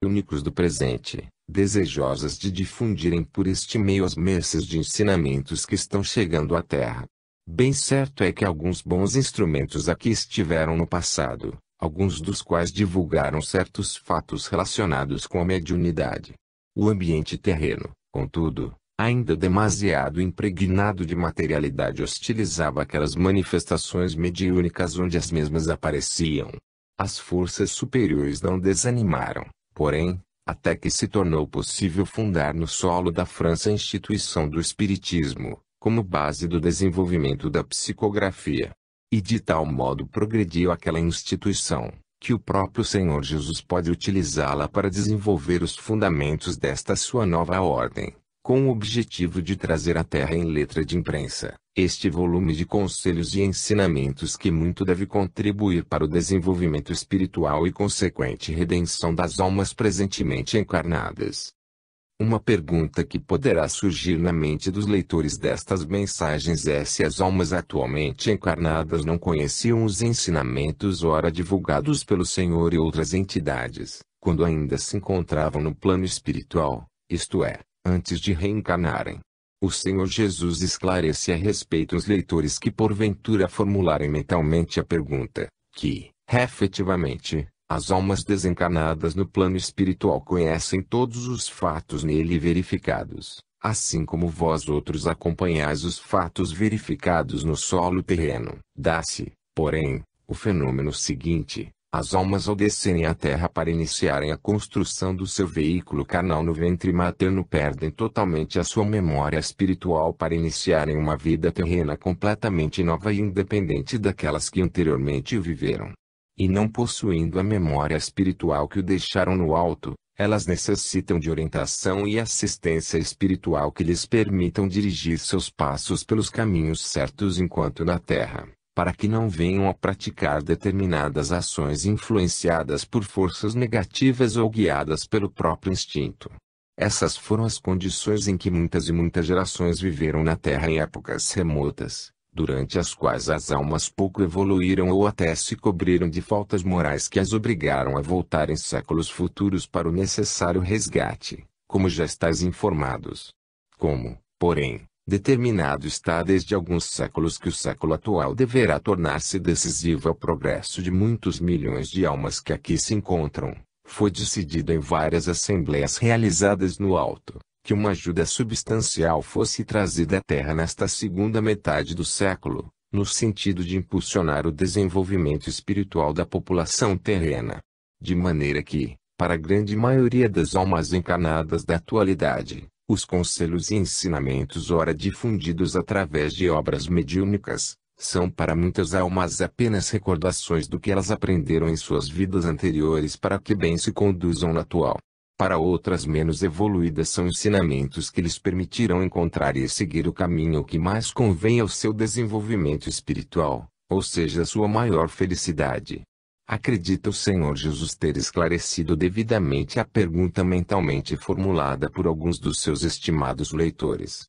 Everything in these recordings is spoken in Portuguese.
únicos do presente, desejosas de difundirem por este meio as messes de ensinamentos que estão chegando à Terra. Bem certo é que alguns bons instrumentos aqui estiveram no passado, alguns dos quais divulgaram certos fatos relacionados com a mediunidade. O ambiente terreno, contudo, ainda demasiado impregnado de materialidade, hostilizava aquelas manifestações mediúnicas onde as mesmas apareciam. As forças superiores não desanimaram, porém, até que se tornou possível fundar no solo da França a instituição do Espiritismo, como base do desenvolvimento da psicografia. E de tal modo progrediu aquela instituição, que o próprio Senhor Jesus pode utilizá-la para desenvolver os fundamentos desta sua nova ordem, com o objetivo de trazer à Terra em letra de imprensa, este volume de conselhos e ensinamentos que muito deve contribuir para o desenvolvimento espiritual e consequente redenção das almas presentemente encarnadas. Uma pergunta que poderá surgir na mente dos leitores destas mensagens é se as almas atualmente encarnadas não conheciam os ensinamentos ora divulgados pelo Senhor e outras entidades, quando ainda se encontravam no plano espiritual, isto é, antes de reencarnarem. O Senhor Jesus esclarece a respeito os leitores que porventura formularem mentalmente a pergunta, que, efetivamente, as almas desencarnadas no plano espiritual conhecem todos os fatos nele verificados, assim como vós outros acompanhais os fatos verificados no solo terreno. Dá-se, porém, o fenômeno seguinte: as almas ao descerem à Terra para iniciarem a construção do seu veículo carnal no ventre materno perdem totalmente a sua memória espiritual para iniciarem uma vida terrena completamente nova e independente daquelas que anteriormente viveram. E não possuindo a memória espiritual que o deixaram no alto, elas necessitam de orientação e assistência espiritual que lhes permitam dirigir seus passos pelos caminhos certos enquanto na Terra, para que não venham a praticar determinadas ações influenciadas por forças negativas ou guiadas pelo próprio instinto. Essas foram as condições em que muitas e muitas gerações viveram na Terra em épocas remotas, durante as quais as almas pouco evoluíram ou até se cobriram de faltas morais que as obrigaram a voltar em séculos futuros para o necessário resgate, como já estáis informados. Como, porém, determinado está desde alguns séculos que o século atual deverá tornar-se decisivo ao progresso de muitos milhões de almas que aqui se encontram, foi decidido em várias assembleias realizadas no alto, que uma ajuda substancial fosse trazida à Terra nesta segunda metade do século, no sentido de impulsionar o desenvolvimento espiritual da população terrena. De maneira que, para a grande maioria das almas encarnadas da atualidade, os conselhos e ensinamentos ora difundidos através de obras mediúnicas, são para muitas almas apenas recordações do que elas aprenderam em suas vidas anteriores para que bem se conduzam na atual. Para outras menos evoluídas são ensinamentos que lhes permitirão encontrar e seguir o caminho que mais convém ao seu desenvolvimento espiritual, ou seja, a sua maior felicidade. Acredita o Senhor Jesus ter esclarecido devidamente a pergunta mentalmente formulada por alguns dos seus estimados leitores.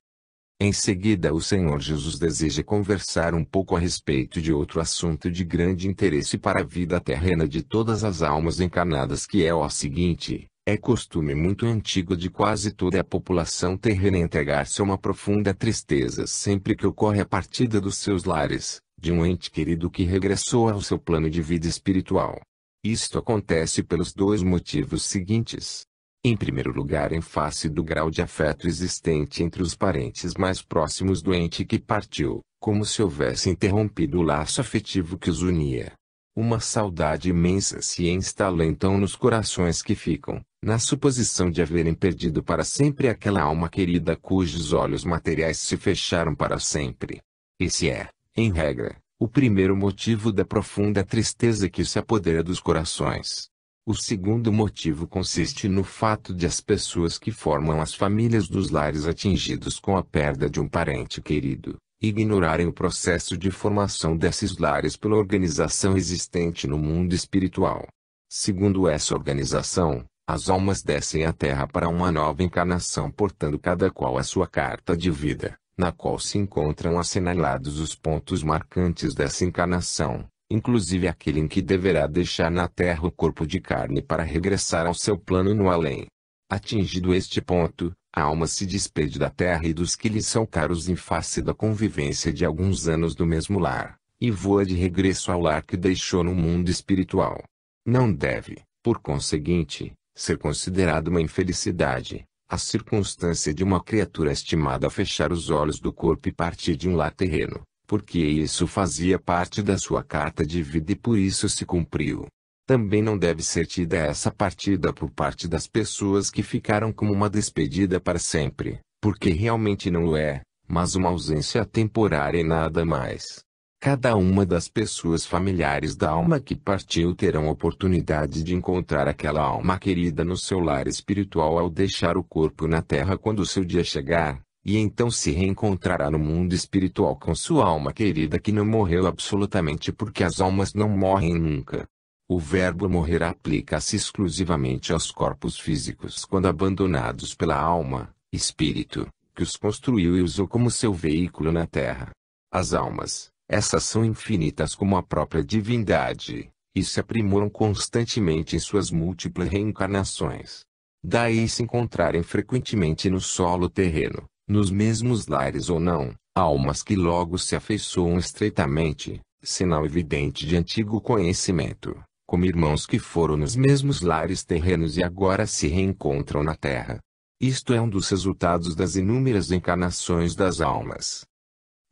Em seguida, o Senhor Jesus deseja conversar um pouco a respeito de outro assunto de grande interesse para a vida terrena de todas as almas encarnadas, que é o seguinte: é costume muito antigo de quase toda a população terrena entregar-se a uma profunda tristeza sempre que ocorre a partida dos seus lares, de um ente querido que regressou ao seu plano de vida espiritual. Isto acontece pelos dois motivos seguintes. Em primeiro lugar, em face do grau de afeto existente entre os parentes mais próximos do ente que partiu, como se houvesse interrompido o laço afetivo que os unia. Uma saudade imensa se instala então nos corações que ficam, na suposição de haverem perdido para sempre aquela alma querida cujos olhos materiais se fecharam para sempre. Esse é, em regra, o primeiro motivo da profunda tristeza que se apodera dos corações. O segundo motivo consiste no fato de as pessoas que formam as famílias dos lares atingidos com a perda de um parente querido, ignorarem o processo de formação desses lares pela organização existente no mundo espiritual. Segundo essa organização, as almas descem à Terra para uma nova encarnação portando cada qual a sua carta de vida, na qual se encontram assinalados os pontos marcantes dessa encarnação, inclusive aquele em que deverá deixar na terra o corpo de carne para regressar ao seu plano no além. Atingido este ponto, a alma se despede da terra e dos que lhe são caros em face da convivência de alguns anos no mesmo lar, e voa de regresso ao lar que deixou no mundo espiritual. Não deve, por conseguinte, ser considerado uma infelicidade a circunstância de uma criatura estimada fechar os olhos do corpo e partir de um lar terreno, porque isso fazia parte da sua carta de vida e por isso se cumpriu. Também não deve ser tida essa partida por parte das pessoas que ficaram como uma despedida para sempre, porque realmente não o é, mas uma ausência temporária e nada mais. Cada uma das pessoas familiares da alma que partiu terão oportunidade de encontrar aquela alma querida no seu lar espiritual ao deixar o corpo na terra quando o seu dia chegar, e então se reencontrará no mundo espiritual com sua alma querida que não morreu absolutamente porque as almas não morrem nunca. O verbo morrer aplica-se exclusivamente aos corpos físicos quando abandonados pela alma, espírito, que os construiu e usou como seu veículo na terra. As almas, essas são infinitas como a própria divindade, e se aprimoram constantemente em suas múltiplas reencarnações. Daí se encontrarem frequentemente no solo terreno, nos mesmos lares ou não, almas que logo se afeiçoam estreitamente, sinal evidente de antigo conhecimento, como irmãos que foram nos mesmos lares terrenos e agora se reencontram na terra. Isto é um dos resultados das inúmeras encarnações das almas.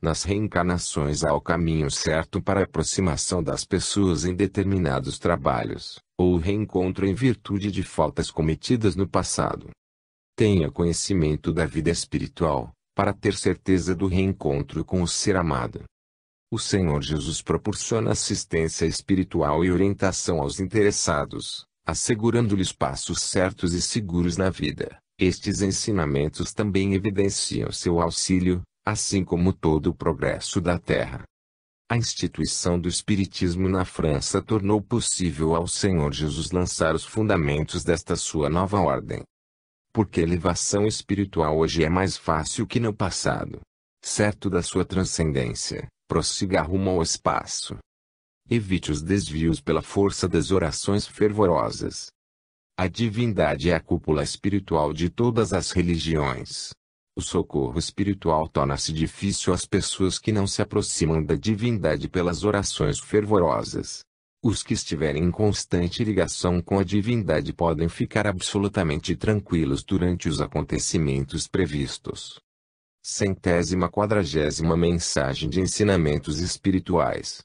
Nas reencarnações há o caminho certo para a aproximação das pessoas em determinados trabalhos, ou o reencontro em virtude de faltas cometidas no passado. Tenha conhecimento da vida espiritual, para ter certeza do reencontro com o ser amado. O Senhor Jesus proporciona assistência espiritual e orientação aos interessados, assegurando-lhes passos certos e seguros na vida. Estes ensinamentos também evidenciam seu auxílio, assim como todo o progresso da Terra. A instituição do Espiritismo na França tornou possível ao Senhor Jesus lançar os fundamentos desta sua nova ordem. Porque a elevação espiritual hoje é mais fácil que no passado. Certo da sua transcendência, prossiga rumo ao espaço. Evite os desvios pela força das orações fervorosas. A divindade é a cúpula espiritual de todas as religiões. O socorro espiritual torna-se difícil às pessoas que não se aproximam da divindade pelas orações fervorosas. Os que estiverem em constante ligação com a divindade podem ficar absolutamente tranquilos durante os acontecimentos previstos. 140ª Mensagem de Ensinamentos Espirituais.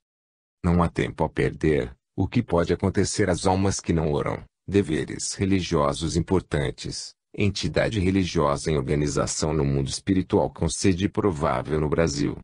Não há tempo a perder. O que pode acontecer às almas que não oram? Deveres religiosos importantes. Entidade religiosa em organização no mundo espiritual com sede provável no Brasil.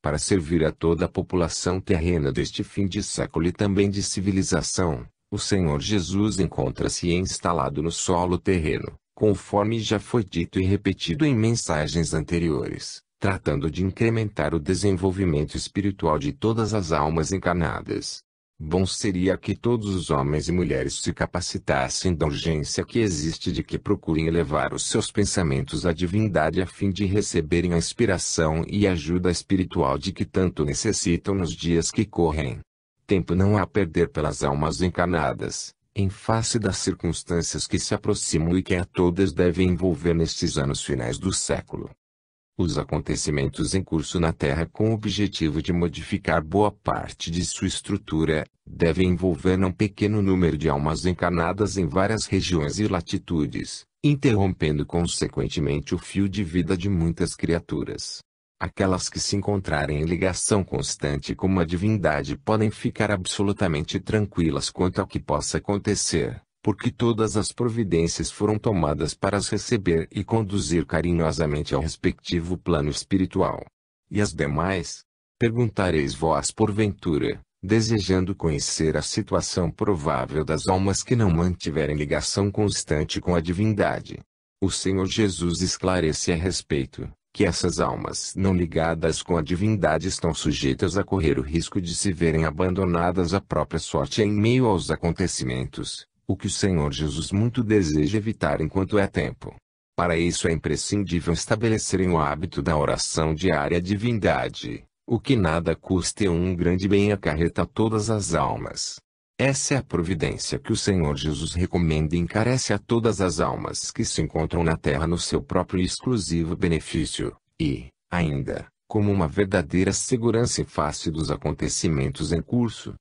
Para servir a toda a população terrena deste fim de século e também de civilização, o Senhor Jesus encontra-se instalado no solo terreno, conforme já foi dito e repetido em mensagens anteriores, tratando de incrementar o desenvolvimento espiritual de todas as almas encarnadas. Bom seria que todos os homens e mulheres se capacitassem da urgência que existe de que procurem elevar os seus pensamentos à divindade a fim de receberem a inspiração e ajuda espiritual de que tanto necessitam nos dias que correm. Tempo não há a perder pelas almas encarnadas, em face das circunstâncias que se aproximam e que a todas devem envolver nestes anos finais do século. Os acontecimentos em curso na Terra com o objetivo de modificar boa parte de sua estrutura, devem envolver não pequeno número de almas encarnadas em várias regiões e latitudes, interrompendo consequentemente o fio de vida de muitas criaturas. Aquelas que se encontrarem em ligação constante com uma divindade podem ficar absolutamente tranquilas quanto ao que possa acontecer, porque todas as providências foram tomadas para as receber e conduzir carinhosamente ao respectivo plano espiritual. E as demais? Perguntareis vós porventura, desejando conhecer a situação provável das almas que não mantiverem ligação constante com a divindade. O Senhor Jesus esclarece a respeito, que essas almas não ligadas com a divindade estão sujeitas a correr o risco de se verem abandonadas à própria sorte em meio aos acontecimentos, o que o Senhor Jesus muito deseja evitar enquanto é tempo. Para isso é imprescindível estabelecerem o hábito da oração diária à divindade, O que nada custa e um grande bem acarreta a todas as almas. Essa é a providência que o Senhor Jesus recomenda e encarece a todas as almas que se encontram na terra no seu próprio e exclusivo benefício, e, ainda, como uma verdadeira segurança em face dos acontecimentos em curso.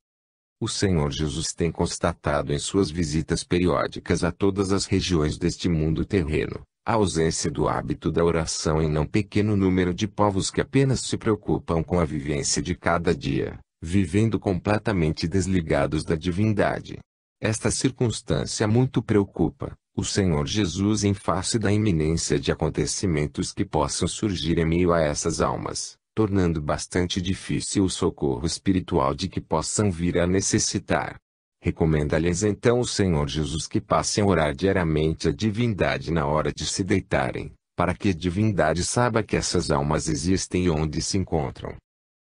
O Senhor Jesus tem constatado em suas visitas periódicas a todas as regiões deste mundo terreno, a ausência do hábito da oração em não pequeno número de povos que apenas se preocupam com a vivência de cada dia, vivendo completamente desligados da divindade. Esta circunstância muito preocupa o Senhor Jesus em face da iminência de acontecimentos que possam surgir em meio a essas almas, tornando bastante difícil o socorro espiritual de que possam vir a necessitar. Recomenda-lhes então o Senhor Jesus que passem a orar diariamente a divindade na hora de se deitarem, para que a divindade saiba que essas almas existem e onde se encontram.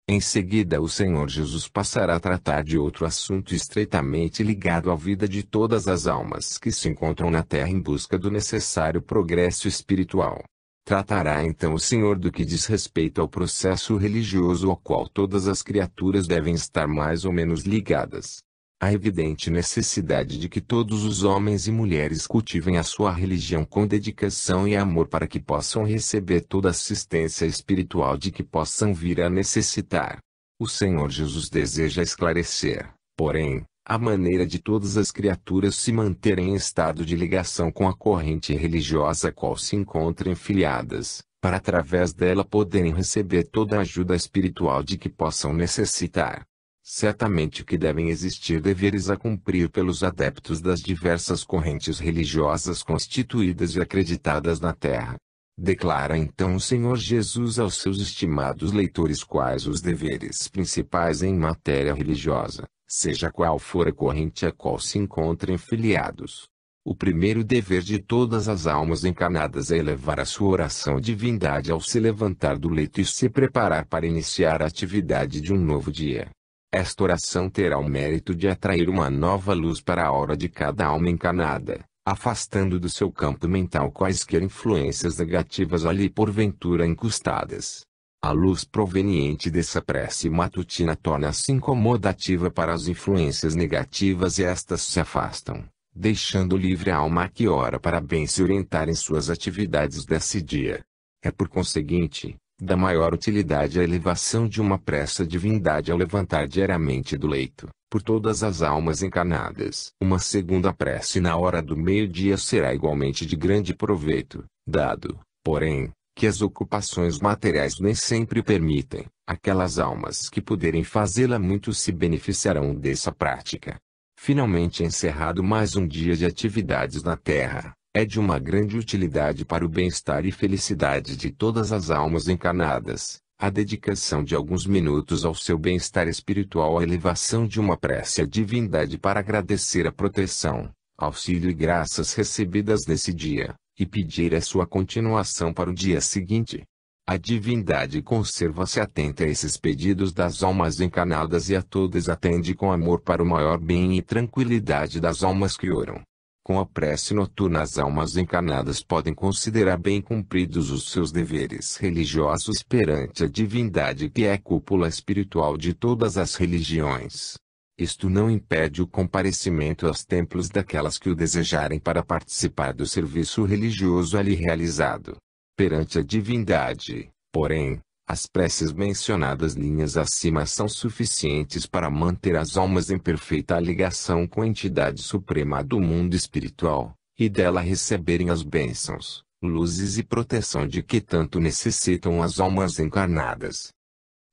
Em seguida o Senhor Jesus passará a tratar de outro assunto estreitamente ligado à vida de todas as almas que se encontram na terra em busca do necessário progresso espiritual. Tratará então o Senhor do que diz respeito ao processo religioso ao qual todas as criaturas devem estar mais ou menos ligadas. A evidente necessidade de que todos os homens e mulheres cultivem a sua religião com dedicação e amor para que possam receber toda a assistência espiritual de que possam vir a necessitar. O Senhor Jesus deseja esclarecer, porém, a maneira de todas as criaturas se manterem em estado de ligação com a corrente religiosa a qual se encontrem filiadas, para através dela poderem receber toda a ajuda espiritual de que possam necessitar. Certamente que devem existir deveres a cumprir pelos adeptos das diversas correntes religiosas constituídas e acreditadas na terra. Declara então o Senhor Jesus aos seus estimados leitores quais os deveres principais em matéria religiosa, seja qual for a corrente a qual se encontrem filiados. O primeiro dever de todas as almas encarnadas é elevar a sua oração à divindade ao se levantar do leito e se preparar para iniciar a atividade de um novo dia. Esta oração terá o mérito de atrair uma nova luz para a aura de cada alma encarnada, afastando do seu campo mental quaisquer influências negativas ali porventura encostadas. A luz proveniente dessa prece matutina torna-se incomodativa para as influências negativas e estas se afastam, deixando livre a alma que ora para bem se orientar em suas atividades desse dia. É por conseguinte, da maior utilidade a elevação de uma prece à divindade ao levantar diariamente do leito, por todas as almas encarnadas. Uma segunda prece na hora do meio-dia será igualmente de grande proveito, dado, porém, que as ocupações materiais nem sempre permitem. Aquelas almas que puderem fazê-la muito se beneficiarão dessa prática. Finalmente encerrado mais um dia de atividades na Terra, é de uma grande utilidade para o bem-estar e felicidade de todas as almas encarnadas, a dedicação de alguns minutos ao seu bem-estar espiritual, a elevação de uma prece à divindade para agradecer a proteção, auxílio e graças recebidas nesse dia, e pedir a sua continuação para o dia seguinte. A divindade conserva-se atenta a esses pedidos das almas encarnadas e a todas atende com amor para o maior bem e tranquilidade das almas que oram. Com a prece noturna as almas encarnadas podem considerar bem cumpridos os seus deveres religiosos perante a divindade que é a cúpula espiritual de todas as religiões. Isto não impede o comparecimento aos templos daquelas que o desejarem para participar do serviço religioso ali realizado. Perante a divindade, porém, as preces mencionadas linhas acima são suficientes para manter as almas em perfeita ligação com a entidade suprema do mundo espiritual, e dela receberem as bênçãos, luzes e proteção de que tanto necessitam as almas encarnadas.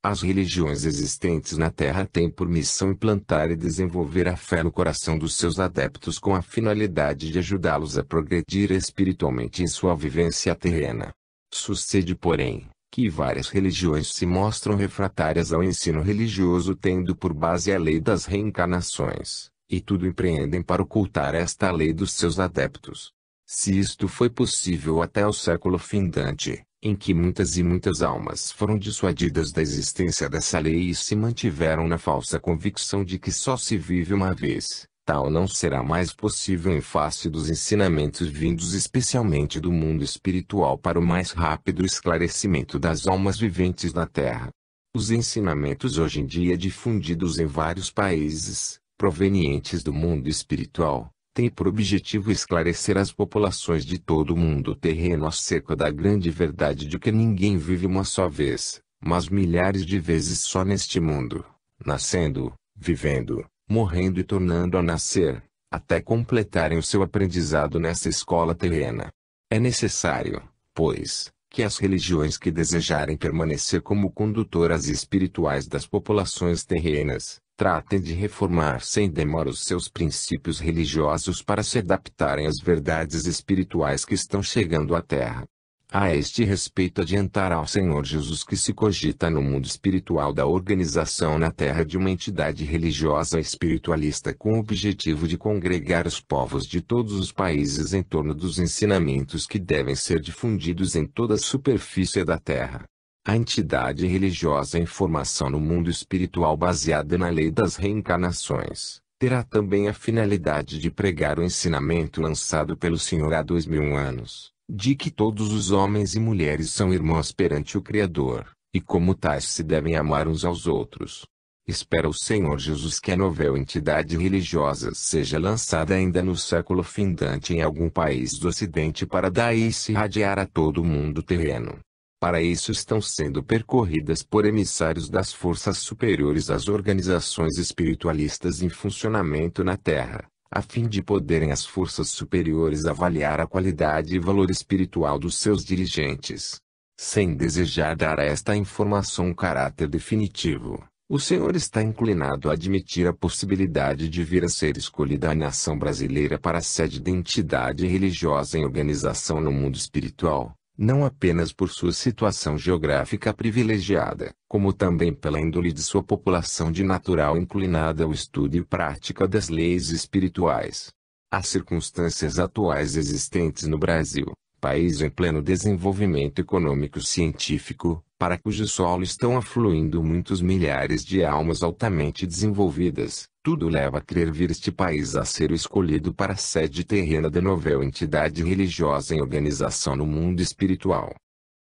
As religiões existentes na Terra têm por missão implantar e desenvolver a fé no coração dos seus adeptos com a finalidade de ajudá-los a progredir espiritualmente em sua vivência terrena. Sucede, porém, que várias religiões se mostram refratárias ao ensino religioso tendo por base a lei das reencarnações, e tudo empreendem para ocultar esta lei dos seus adeptos. Se isto foi possível até o século findante, em que muitas e muitas almas foram dissuadidas da existência dessa lei e se mantiveram na falsa convicção de que só se vive uma vez, tal não será mais possível em face dos ensinamentos vindos especialmente do mundo espiritual para o mais rápido esclarecimento das almas viventes na Terra. Os ensinamentos hoje em dia difundidos em vários países, provenientes do mundo espiritual, têm por objetivo esclarecer as populações de todo o mundo terreno acerca da grande verdade de que ninguém vive uma só vez, mas milhares de vezes só neste mundo, nascendo, vivendo, morrendo e tornando a nascer, até completarem o seu aprendizado nessa escola terrena. É necessário, pois, que as religiões que desejarem permanecer como condutoras espirituais das populações terrenas, tratem de reformar sem demora os seus princípios religiosos para se adaptarem às verdades espirituais que estão chegando à Terra. A este respeito adiantará ao Senhor Jesus que se cogita no mundo espiritual da organização na Terra de uma entidade religiosa espiritualista com o objetivo de congregar os povos de todos os países em torno dos ensinamentos que devem ser difundidos em toda a superfície da Terra. A entidade religiosa em formação no mundo espiritual baseada na lei das reencarnações, terá também a finalidade de pregar o ensinamento lançado pelo Senhor há 2000 anos, de que todos os homens e mulheres são irmãos perante o Criador, e como tais se devem amar uns aos outros. Espera o Senhor Jesus que a novel entidade religiosa seja lançada ainda no século findante em algum país do Ocidente para daí se irradiar a todo o mundo terreno. Para isso estão sendo percorridas por emissários das forças superiores as organizações espiritualistas em funcionamento na Terra, a fim de poderem as forças superiores avaliar a qualidade e valor espiritual dos seus dirigentes. Sem desejar dar a esta informação um caráter definitivo, o Senhor está inclinado a admitir a possibilidade de vir a ser escolhida a nação brasileira para a sede da entidade religiosa em organização no mundo espiritual, não apenas por sua situação geográfica privilegiada, como também pela índole de sua população de natural inclinada ao estudo e prática das leis espirituais. As circunstâncias atuais existentes no Brasil, país em pleno desenvolvimento econômico-científico, para cujo solo estão afluindo muitos milhares de almas altamente desenvolvidas, tudo leva a crer vir este país a ser o escolhido para a sede terrena da novel entidade religiosa em organização no mundo espiritual.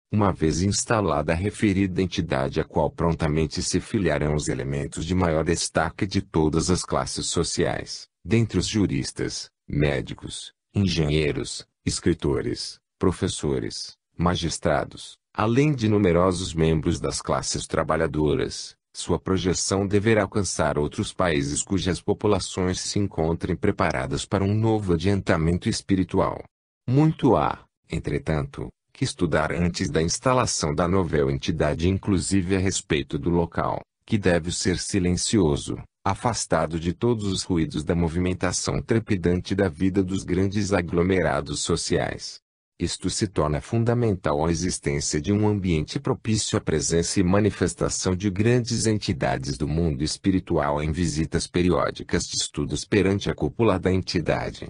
Uma vez instalada a referida entidade a qual prontamente se filiarão os elementos de maior destaque de todas as classes sociais, dentre os juristas, médicos, engenheiros, escritores, professores, magistrados, além de numerosos membros das classes trabalhadoras, sua projeção deverá alcançar outros países cujas populações se encontrem preparadas para um novo adiantamento espiritual. Muito há, entretanto, que estudar antes da instalação da novel entidade, inclusive a respeito do local, que deve ser silencioso, afastado de todos os ruídos da movimentação trepidante da vida dos grandes aglomerados sociais. Isto se torna fundamental à existência de um ambiente propício à presença e manifestação de grandes entidades do mundo espiritual em visitas periódicas de estudos perante a cúpula da entidade.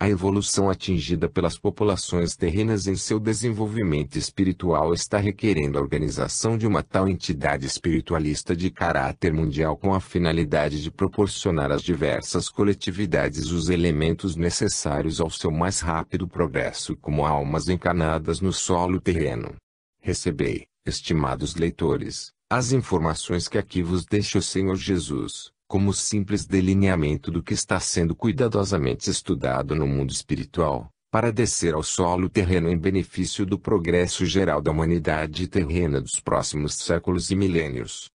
A evolução atingida pelas populações terrenas em seu desenvolvimento espiritual está requerendo a organização de uma tal entidade espiritualista de caráter mundial com a finalidade de proporcionar às diversas coletividades os elementos necessários ao seu mais rápido progresso como almas encarnadas no solo terreno. Recebei, estimados leitores, as informações que aqui vos deixa o Senhor Jesus, como simples delineamento do que está sendo cuidadosamente estudado no mundo espiritual, para descer ao solo terreno em benefício do progresso geral da humanidade terrena dos próximos séculos e milênios.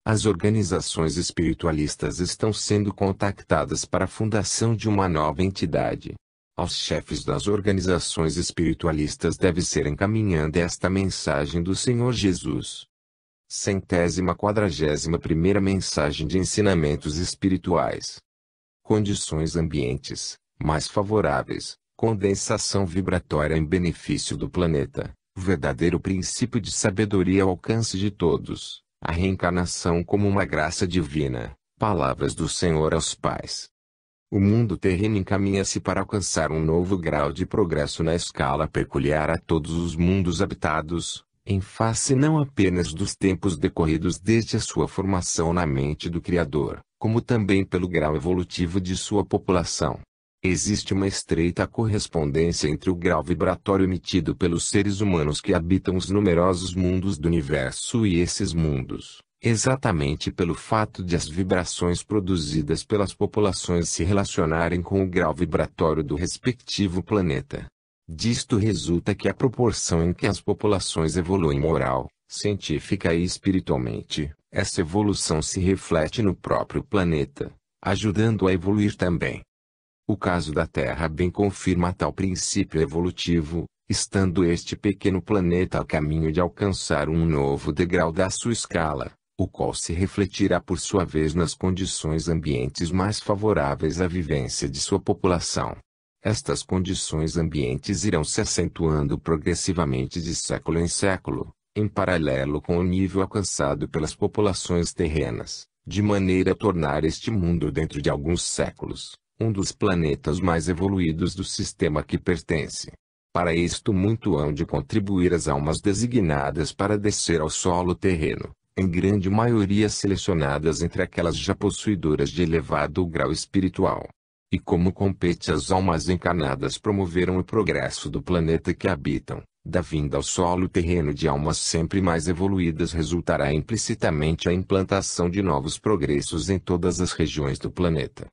As organizações espiritualistas estão sendo contactadas para a fundação de uma nova entidade. Aos chefes das organizações espiritualistas deve ser encaminhada esta mensagem do Senhor Jesus. 141ª Mensagem de Ensinamentos Espirituais. Condições ambientes mais favoráveis, condensação vibratória em benefício do planeta, o verdadeiro princípio de sabedoria ao alcance de todos, a reencarnação como uma graça divina, palavras do Senhor aos pais. O mundo terreno encaminha-se para alcançar um novo grau de progresso na escala peculiar a todos os mundos habitados, em face não apenas dos tempos decorridos desde a sua formação na mente do Criador, como também pelo grau evolutivo de sua população. Existe uma estreita correspondência entre o grau vibratório emitido pelos seres humanos que habitam os numerosos mundos do universo e esses mundos, Exatamente pelo fato de as vibrações produzidas pelas populações se relacionarem com o grau vibratório do respectivo planeta. Disto resulta que a proporção em que as populações evoluem moral, científica e espiritualmente, essa evolução se reflete no próprio planeta, ajudando a evoluir também. O caso da Terra bem confirma tal princípio evolutivo, estando este pequeno planeta a caminho de alcançar um novo degrau da sua escala, o qual se refletirá por sua vez nas condições ambientes mais favoráveis à vivência de sua população. Estas condições ambientes irão se acentuando progressivamente de século em século, em paralelo com o nível alcançado pelas populações terrenas, de maneira a tornar este mundo dentro de alguns séculos um dos planetas mais evoluídos do sistema a que pertence. Para isto muito hão de contribuir as almas designadas para descer ao solo terreno, em grande maioria selecionadas entre aquelas já possuidoras de elevado grau espiritual. E como compete às almas encarnadas promoveram o progresso do planeta que habitam, da vinda ao solo terreno de almas sempre mais evoluídas resultará implicitamente a implantação de novos progressos em todas as regiões do planeta.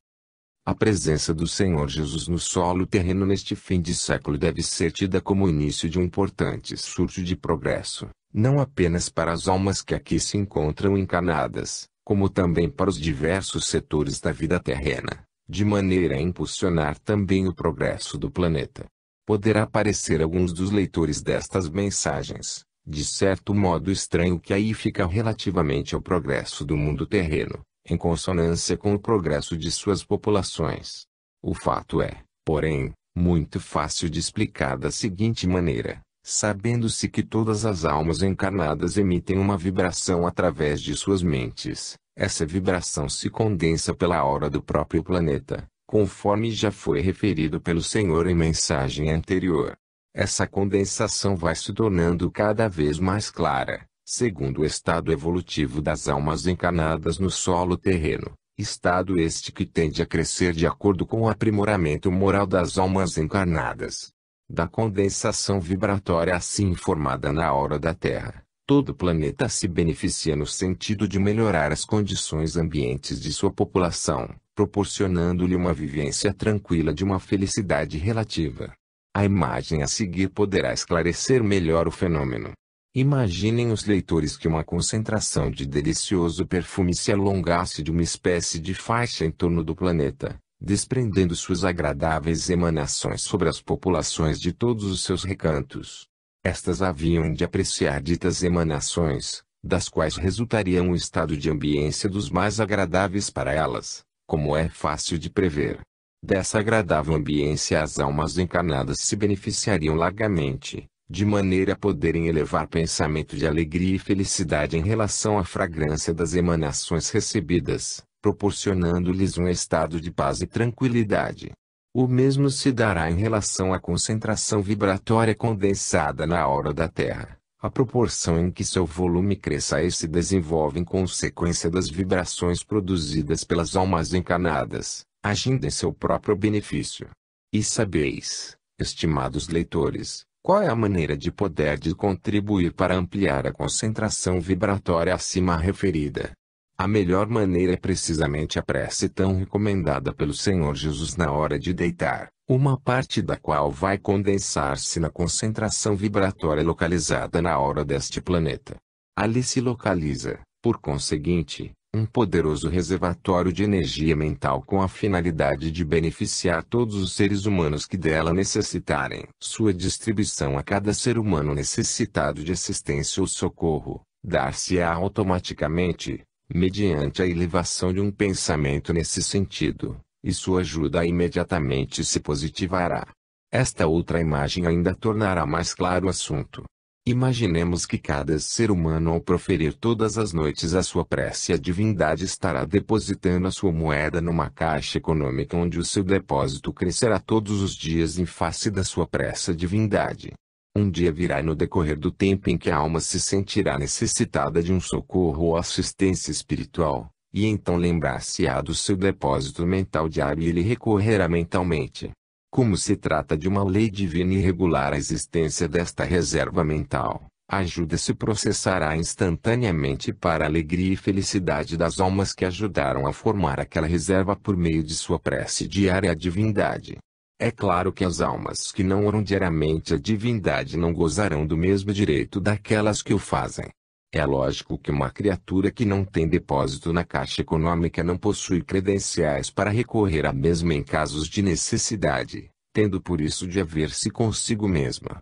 A presença do Senhor Jesus no solo terreno neste fim de século deve ser tida como o início de um importante surto de progresso, não apenas para as almas que aqui se encontram encarnadas, como também para os diversos setores da vida terrena, de maneira a impulsionar também o progresso do planeta. Poderá parecer a alguns dos leitores destas mensagens, de certo modo estranho que aí fica relativamente ao progresso do mundo terreno, em consonância com o progresso de suas populações. O fato é, porém, muito fácil de explicar da seguinte maneira, sabendo-se que todas as almas encarnadas emitem uma vibração através de suas mentes, essa vibração se condensa pela aura do próprio planeta, conforme já foi referido pelo Senhor em mensagem anterior. Essa condensação vai se tornando cada vez mais clara, segundo o estado evolutivo das almas encarnadas no solo terreno, estado este que tende a crescer de acordo com o aprimoramento moral das almas encarnadas. Da condensação vibratória assim formada na aura da Terra, todo o planeta se beneficia no sentido de melhorar as condições ambientes de sua população, proporcionando-lhe uma vivência tranquila de uma felicidade relativa. A imagem a seguir poderá esclarecer melhor o fenômeno. Imaginem os leitores que uma concentração de delicioso perfume se alongasse de uma espécie de faixa em torno do planeta, desprendendo suas agradáveis emanações sobre as populações de todos os seus recantos. Estas haviam de apreciar ditas emanações, das quais resultaria um estado de ambiência dos mais agradáveis para elas, como é fácil de prever. Dessa agradável ambiência as almas encarnadas se beneficiariam largamente, de maneira a poderem elevar pensamento de alegria e felicidade em relação à fragrância das emanações recebidas, proporcionando-lhes um estado de paz e tranquilidade. O mesmo se dará em relação à concentração vibratória condensada na aura da Terra. A proporção em que seu volume cresça e se desenvolve em consequência das vibrações produzidas pelas almas encarnadas, agindo em seu próprio benefício. E sabeis, estimados leitores, qual é a maneira de poder de contribuir para ampliar a concentração vibratória acima referida? A melhor maneira é precisamente a prece tão recomendada pelo Senhor Jesus na hora de deitar, uma parte da qual vai condensar-se na concentração vibratória localizada na aura deste planeta. Ali se localiza, por conseguinte, um poderoso reservatório de energia mental com a finalidade de beneficiar todos os seres humanos que dela necessitarem. Sua distribuição a cada ser humano necessitado de assistência ou socorro, dar-se-á automaticamente, mediante a elevação de um pensamento nesse sentido, e sua ajuda imediatamente se positivará. Esta outra imagem ainda tornará mais claro o assunto. Imaginemos que cada ser humano ao proferir todas as noites a sua prece à divindade estará depositando a sua moeda numa caixa econômica onde o seu depósito crescerá todos os dias em face da sua prece à divindade. Um dia virá no decorrer do tempo em que a alma se sentirá necessitada de um socorro ou assistência espiritual, e então lembrar-se-á do seu depósito mental diário e ele recorrerá mentalmente. Como se trata de uma lei divina e regular a existência desta reserva mental, A ajuda se processará instantaneamente para a alegria e felicidade das almas que ajudaram a formar aquela reserva por meio de sua prece diária à divindade. É claro que as almas que não oram diariamente à divindade não gozarão do mesmo direito daquelas que o fazem. É lógico que uma criatura que não tem depósito na Caixa Econômica não possui credenciais para recorrer à mesma em casos de necessidade, tendo por isso de haver-se consigo mesma.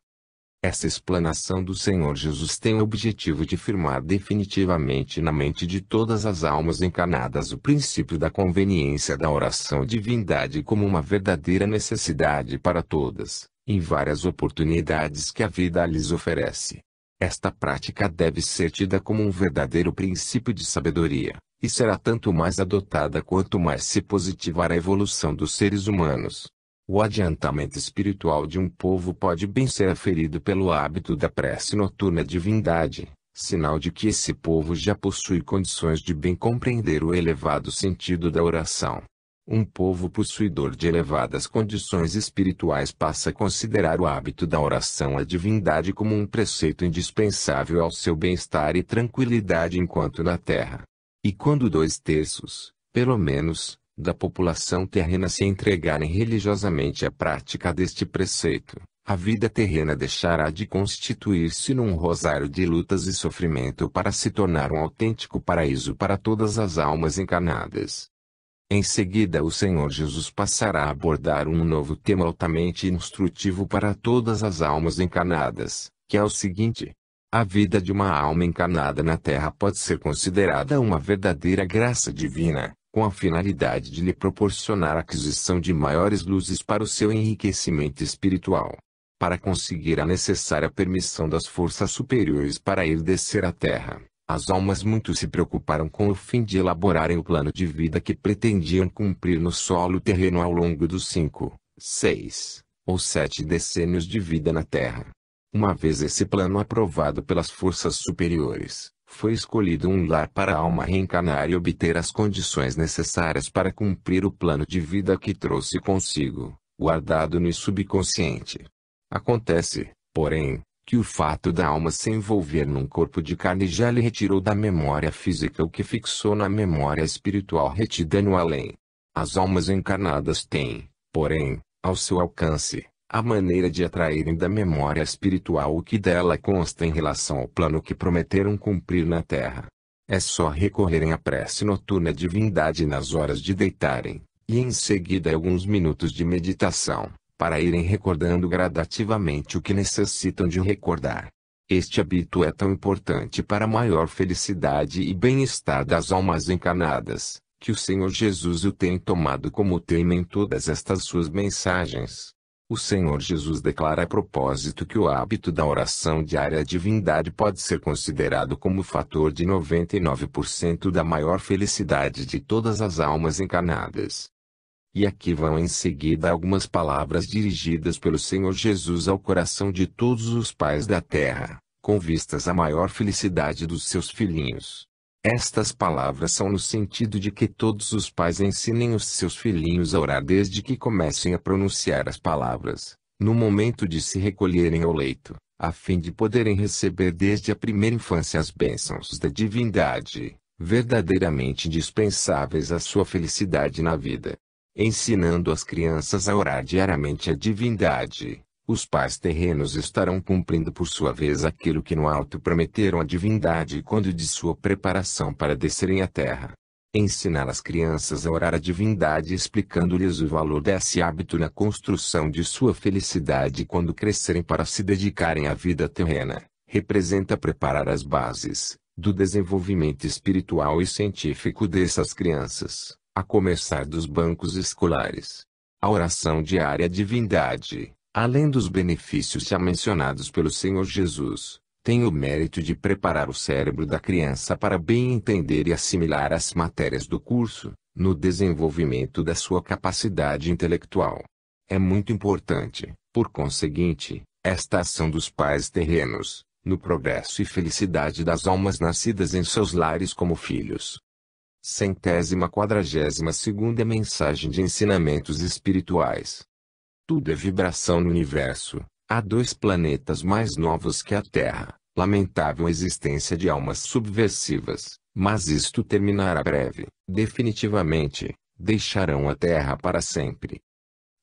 Essa explanação do Senhor Jesus tem o objetivo de firmar definitivamente na mente de todas as almas encarnadas o princípio da conveniência da oração à divindade como uma verdadeira necessidade para todas, em várias oportunidades que a vida lhes oferece. Esta prática deve ser tida como um verdadeiro princípio de sabedoria, e será tanto mais adotada quanto mais se positivar a evolução dos seres humanos. O adiantamento espiritual de um povo pode bem ser aferido pelo hábito da prece noturna à divindade, sinal de que esse povo já possui condições de bem compreender o elevado sentido da oração. Um povo possuidor de elevadas condições espirituais passa a considerar o hábito da oração à divindade como um preceito indispensável ao seu bem-estar e tranquilidade enquanto na terra. E quando 2/3, pelo menos, da população terrena se entregarem religiosamente à prática deste preceito, a vida terrena deixará de constituir-se num rosário de lutas e sofrimento para se tornar um autêntico paraíso para todas as almas encarnadas. Em seguida, o Senhor Jesus passará a abordar um novo tema altamente instrutivo para todas as almas encarnadas, que é o seguinte: a vida de uma alma encarnada na Terra pode ser considerada uma verdadeira graça divina, com a finalidade de lhe proporcionar a aquisição de maiores luzes para o seu enriquecimento espiritual. Para conseguir a necessária permissão das forças superiores para ir descer à Terra, as almas muito se preocuparam com o fim de elaborarem o plano de vida que pretendiam cumprir no solo terreno ao longo dos 5, 6 ou 7 decênios de vida na Terra. Uma vez esse plano aprovado pelas forças superiores, foi escolhido um lar para a alma reencarnar e obter as condições necessárias para cumprir o plano de vida que trouxe consigo, guardado no subconsciente. Acontece, porém, que o fato da alma se envolver num corpo de carne já lhe retirou da memória física o que fixou na memória espiritual retida no além. As almas encarnadas têm, porém, ao seu alcance, a maneira de atraírem da memória espiritual o que dela consta em relação ao plano que prometeram cumprir na Terra. É só recorrerem à prece noturna à divindade nas horas de deitarem, e em seguida alguns minutos de meditação, para irem recordando gradativamente o que necessitam de recordar. Este hábito é tão importante para a maior felicidade e bem-estar das almas encarnadas, que o Senhor Jesus o tem tomado como tema em todas estas suas mensagens. O Senhor Jesus declara a propósito que o hábito da oração diária à divindade pode ser considerado como fator de 99% da maior felicidade de todas as almas encarnadas. E aqui vão em seguida algumas palavras dirigidas pelo Senhor Jesus ao coração de todos os pais da terra, com vistas à maior felicidade dos seus filhinhos. Estas palavras são no sentido de que todos os pais ensinem os seus filhinhos a orar desde que comecem a pronunciar as palavras, no momento de se recolherem ao leito, a fim de poderem receber desde a primeira infância as bênçãos da divindade, verdadeiramente indispensáveis à sua felicidade na vida. Ensinando as crianças a orar diariamente à divindade, os pais terrenos estarão cumprindo por sua vez aquilo que no alto prometeram à divindade quando de sua preparação para descerem à terra. Ensinar as crianças a orar à divindade explicando-lhes o valor desse hábito na construção de sua felicidade quando crescerem para se dedicarem à vida terrena, representa preparar as bases do desenvolvimento espiritual e científico dessas crianças, a começar dos bancos escolares. A oração diária à divindade, além dos benefícios já mencionados pelo Senhor Jesus, tem o mérito de preparar o cérebro da criança para bem entender e assimilar as matérias do curso, no desenvolvimento da sua capacidade intelectual. É muito importante, por conseguinte, esta ação dos pais terrenos, no progresso e felicidade das almas nascidas em seus lares como filhos. 142ª mensagem de ensinamentos espirituais. Tudo é vibração no universo. Há 2 planetas mais novos que a Terra, Lamentável existência de almas subversivas, mas isto terminará breve. Definitivamente, deixarão a Terra para sempre.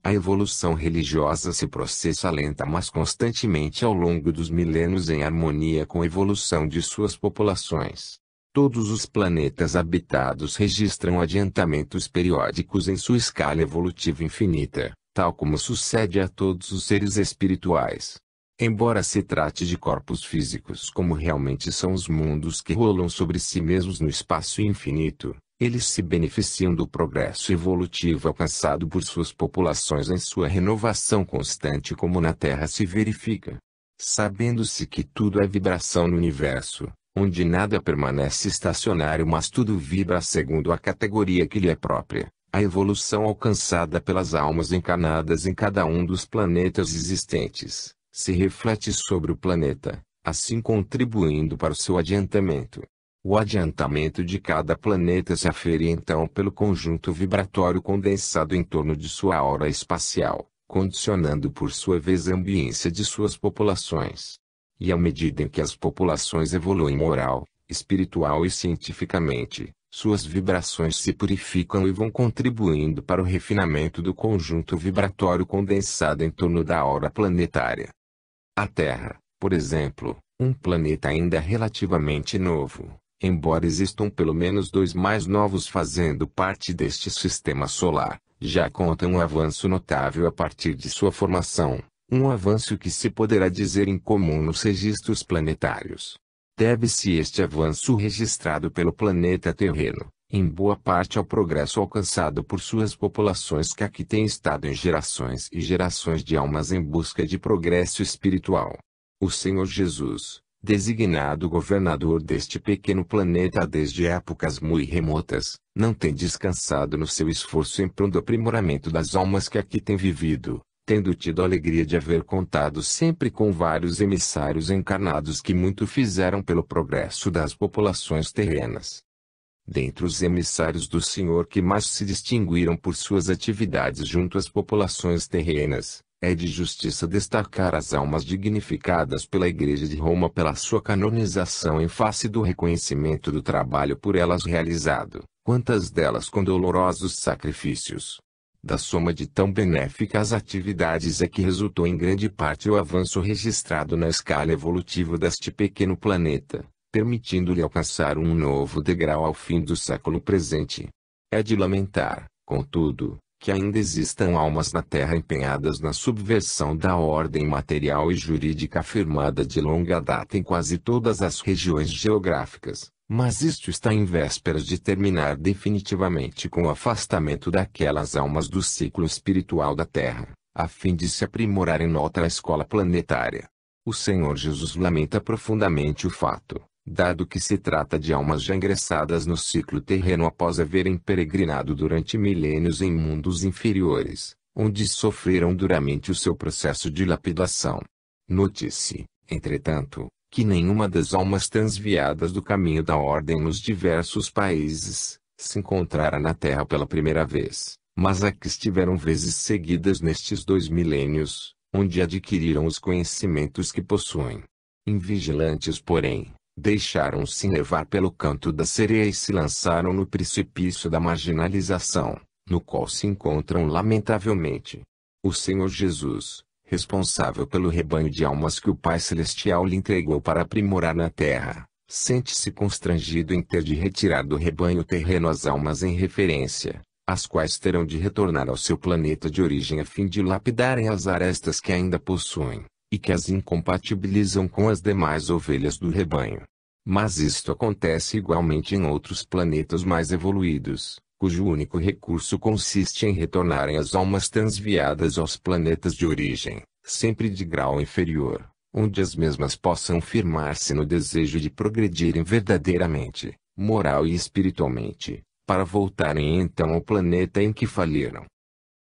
A evolução religiosa se processa lenta mas constantemente ao longo dos milênios em harmonia com a evolução de suas populações. Todos os planetas habitados registram adiantamentos periódicos em sua escala evolutiva infinita, tal como sucede a todos os seres espirituais. Embora se trate de corpos físicos como realmente são os mundos que rolam sobre si mesmos no espaço infinito, eles se beneficiam do progresso evolutivo alcançado por suas populações em sua renovação constante como na Terra se verifica. Sabendo-se que tudo é vibração no universo, onde nada permanece estacionário mas tudo vibra segundo a categoria que lhe é própria, a evolução alcançada pelas almas encarnadas em cada um dos planetas existentes se reflete sobre o planeta, assim contribuindo para o seu adiantamento. O adiantamento de cada planeta se afere então pelo conjunto vibratório condensado em torno de sua aura espacial, condicionando por sua vez a ambiência de suas populações. E à medida em que as populações evoluem moral, espiritual e cientificamente, suas vibrações se purificam e vão contribuindo para o refinamento do conjunto vibratório condensado em torno da aura planetária. A Terra, por exemplo, um planeta ainda relativamente novo, embora existam pelo menos 2 mais novos fazendo parte deste sistema solar, já conta um avanço notável a partir de sua formação, um avanço que se poderá dizer incomum nos registros planetários. Deve-se este avanço registrado pelo planeta terreno, em boa parte ao progresso alcançado por suas populações que aqui têm estado em gerações e gerações de almas em busca de progresso espiritual. O Senhor Jesus, designado governador deste pequeno planeta desde épocas muito remotas, não tem descansado no seu esforço em prol do aprimoramento das almas que aqui têm vivido, tendo tido a alegria de haver contado sempre com vários emissários encarnados que muito fizeram pelo progresso das populações terrenas. Dentre os emissários do Senhor que mais se distinguiram por suas atividades junto às populações terrenas, é de justiça destacar as almas dignificadas pela Igreja de Roma pela sua canonização em face do reconhecimento do trabalho por elas realizado, quantas delas com dolorosos sacrifícios. Da soma de tão benéficas atividades é que resultou em grande parte o avanço registrado na escala evolutiva deste pequeno planeta, permitindo-lhe alcançar um novo degrau ao fim do século presente. É de lamentar, contudo, que ainda existam almas na Terra empenhadas na subversão da ordem material e jurídica afirmada de longa data em quase todas as regiões geográficas, mas isto está em vésperas de terminar definitivamente com o afastamento daquelas almas do ciclo espiritual da Terra, a fim de se aprimorar em outra escola planetária. O Senhor Jesus lamenta profundamente o fato, dado que se trata de almas já ingressadas no ciclo terreno após haverem peregrinado durante milênios em mundos inferiores, onde sofreram duramente o seu processo de lapidação. Note-se, entretanto, que nenhuma das almas transviadas do caminho da ordem nos diversos países, se encontrara na Terra pela primeira vez, mas a que estiveram vezes seguidas nestes 2 milênios, onde adquiriram os conhecimentos que possuem. Invigilantes, porém, deixaram-se levar pelo canto da sereia e se lançaram no precipício da marginalização, no qual se encontram lamentavelmente. O Senhor Jesus, responsável pelo rebanho de almas que o Pai Celestial lhe entregou para aprimorar na terra, sente-se constrangido em ter de retirar do rebanho terreno as almas em referência, as quais terão de retornar ao seu planeta de origem a fim de lapidarem as arestas que ainda possuem, e que as incompatibilizam com as demais ovelhas do rebanho. Mas isto acontece igualmente em outros planetas mais evoluídos, cujo único recurso consiste em retornarem as almas transviadas aos planetas de origem, sempre de grau inferior, onde as mesmas possam firmar-se no desejo de progredirem verdadeiramente, moral e espiritualmente, para voltarem então ao planeta em que faliram.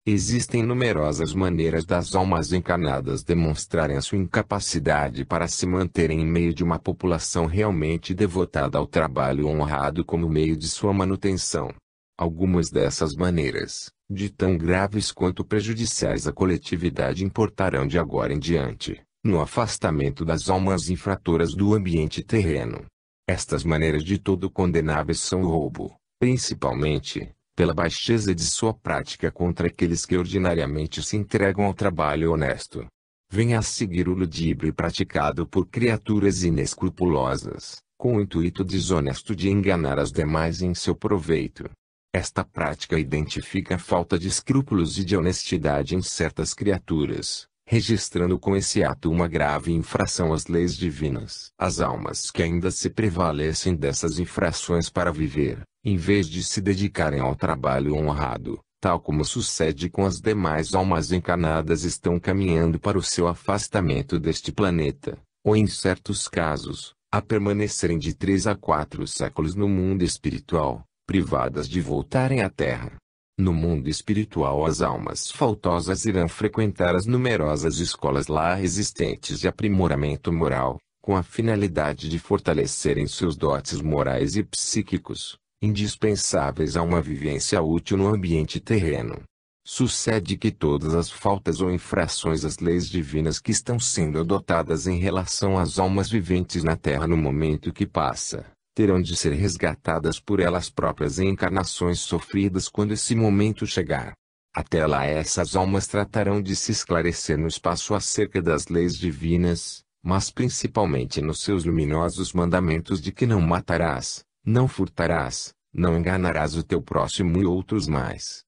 Existem numerosas maneiras das almas encarnadas demonstrarem a sua incapacidade para se manterem em meio de uma população realmente devotada ao trabalho honrado como meio de sua manutenção. Algumas dessas maneiras, de tão graves quanto prejudiciais à coletividade importarão de agora em diante, no afastamento das almas infratoras do ambiente terreno. Estas maneiras de todo condenáveis são o roubo, principalmente, pela baixeza de sua prática contra aqueles que ordinariamente se entregam ao trabalho honesto. Venha a seguir o ludíbrio praticado por criaturas inescrupulosas, com o intuito desonesto de enganar as demais em seu proveito. Esta prática identifica a falta de escrúpulos e de honestidade em certas criaturas, registrando com esse ato uma grave infração às leis divinas. As almas que ainda se prevalecem dessas infrações para viver, em vez de se dedicarem ao trabalho honrado, tal como sucede com as demais almas encarnadas, estão caminhando para o seu afastamento deste planeta, ou em certos casos, a permanecerem de 3 a 4 séculos no mundo espiritual, privadas de voltarem à Terra. No mundo espiritual, as almas faltosas irão frequentar as numerosas escolas lá existentes de aprimoramento moral, com a finalidade de fortalecerem seus dotes morais e psíquicos, indispensáveis a uma vivência útil no ambiente terreno. Sucede que todas as faltas ou infrações às leis divinas que estão sendo adotadas em relação às almas viventes na Terra no momento que passa, terão de ser resgatadas por elas próprias em encarnações sofridas quando esse momento chegar. Até lá essas almas tratarão de se esclarecer no espaço acerca das leis divinas, mas principalmente nos seus luminosos mandamentos de que não matarás, não furtarás, não enganarás o teu próximo e outros mais.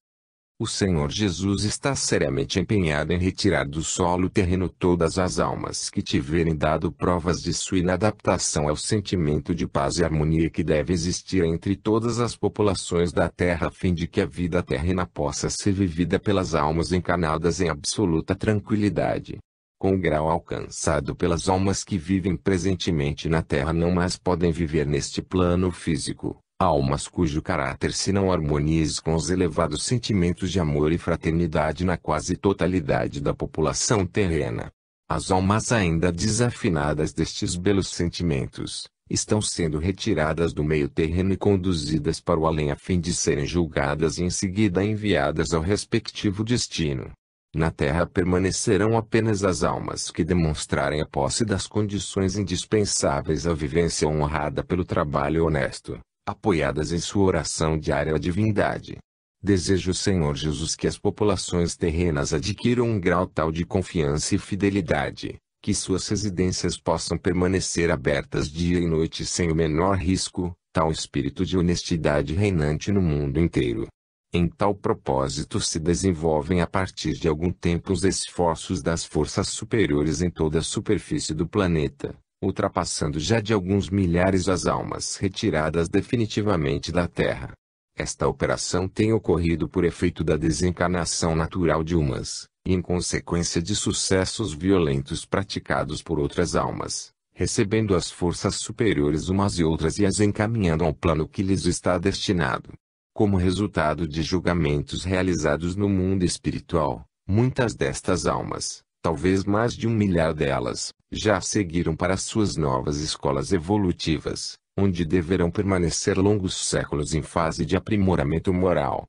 O Senhor Jesus está seriamente empenhado em retirar do solo terreno todas as almas que tiverem dado provas de sua inadaptação ao sentimento de paz e harmonia que deve existir entre todas as populações da Terra, a fim de que a vida terrena possa ser vivida pelas almas encarnadas em absoluta tranquilidade. Com o grau alcançado pelas almas que vivem presentemente na Terra não mais podem viver neste plano físico, almas cujo caráter se não harmonize com os elevados sentimentos de amor e fraternidade na quase totalidade da população terrena. As almas ainda desafinadas destes belos sentimentos, estão sendo retiradas do meio terreno e conduzidas para o além a fim de serem julgadas e em seguida enviadas ao respectivo destino. Na Terra permanecerão apenas as almas que demonstrarem a posse das condições indispensáveis à vivência honrada pelo trabalho honesto, apoiadas em sua oração diária à divindade. Desejo o Senhor Jesus que as populações terrenas adquiram um grau tal de confiança e fidelidade, que suas residências possam permanecer abertas dia e noite sem o menor risco, tal espírito de honestidade reinante no mundo inteiro. Em tal propósito se desenvolvem a partir de algum tempo os esforços das forças superiores em toda a superfície do planeta, ultrapassando já de alguns milhares as almas retiradas definitivamente da Terra. Esta operação tem ocorrido por efeito da desencarnação natural de umas, e em consequência de sucessos violentos praticados por outras almas, recebendo as forças superiores umas e outras e as encaminhando ao plano que lhes está destinado. Como resultado de julgamentos realizados no mundo espiritual, muitas destas almas, talvez mais de 1 milhar delas, já seguiram para suas novas escolas evolutivas, onde deverão permanecer longos séculos em fase de aprimoramento moral.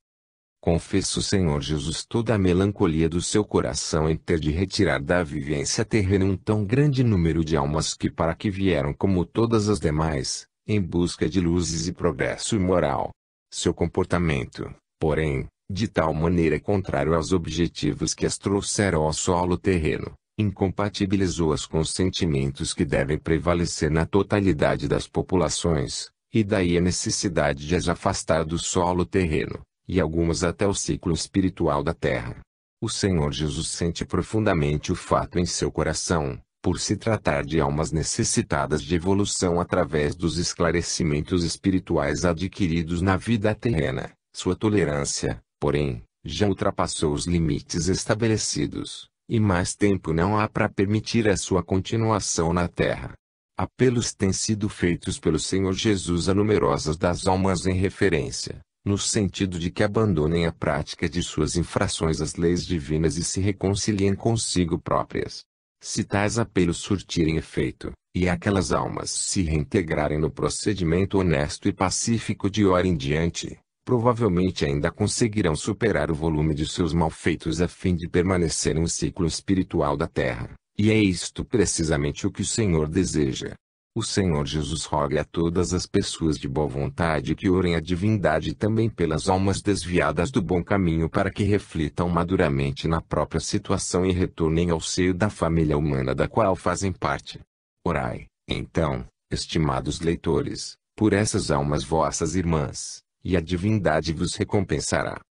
Confesso, Senhor Jesus, toda a melancolia do seu coração em ter de retirar da vivência terrena um tão grande número de almas que para que vieram como todas as demais, em busca de luzes e progresso moral. Seu comportamento, porém, de tal maneira contrário aos objetivos que as trouxeram ao solo terreno, incompatibilizou-as com os sentimentos que devem prevalecer na totalidade das populações, e daí a necessidade de as afastar do solo terreno, e algumas até o ciclo espiritual da Terra. O Senhor Jesus sente profundamente o fato em seu coração, por se tratar de almas necessitadas de evolução através dos esclarecimentos espirituais adquiridos na vida terrena. Sua tolerância, porém, já ultrapassou os limites estabelecidos, e mais tempo não há para permitir a sua continuação na Terra. Apelos têm sido feitos pelo Senhor Jesus a numerosas das almas em referência, no sentido de que abandonem a prática de suas infrações às leis divinas e se reconciliem consigo próprias. Se tais apelos surtirem efeito, e aquelas almas se reintegrarem no procedimento honesto e pacífico de hora em diante, provavelmente ainda conseguirão superar o volume de seus malfeitos a fim de permanecer no ciclo espiritual da Terra, E é isto precisamente o que o Senhor deseja. O Senhor Jesus roga a todas as pessoas de boa vontade que orem à divindade também pelas almas desviadas do bom caminho para que reflitam maduramente na própria situação e retornem ao seio da família humana da qual fazem parte. Orai, então, estimados leitores, por essas almas vossas irmãs, e a divindade vos recompensará.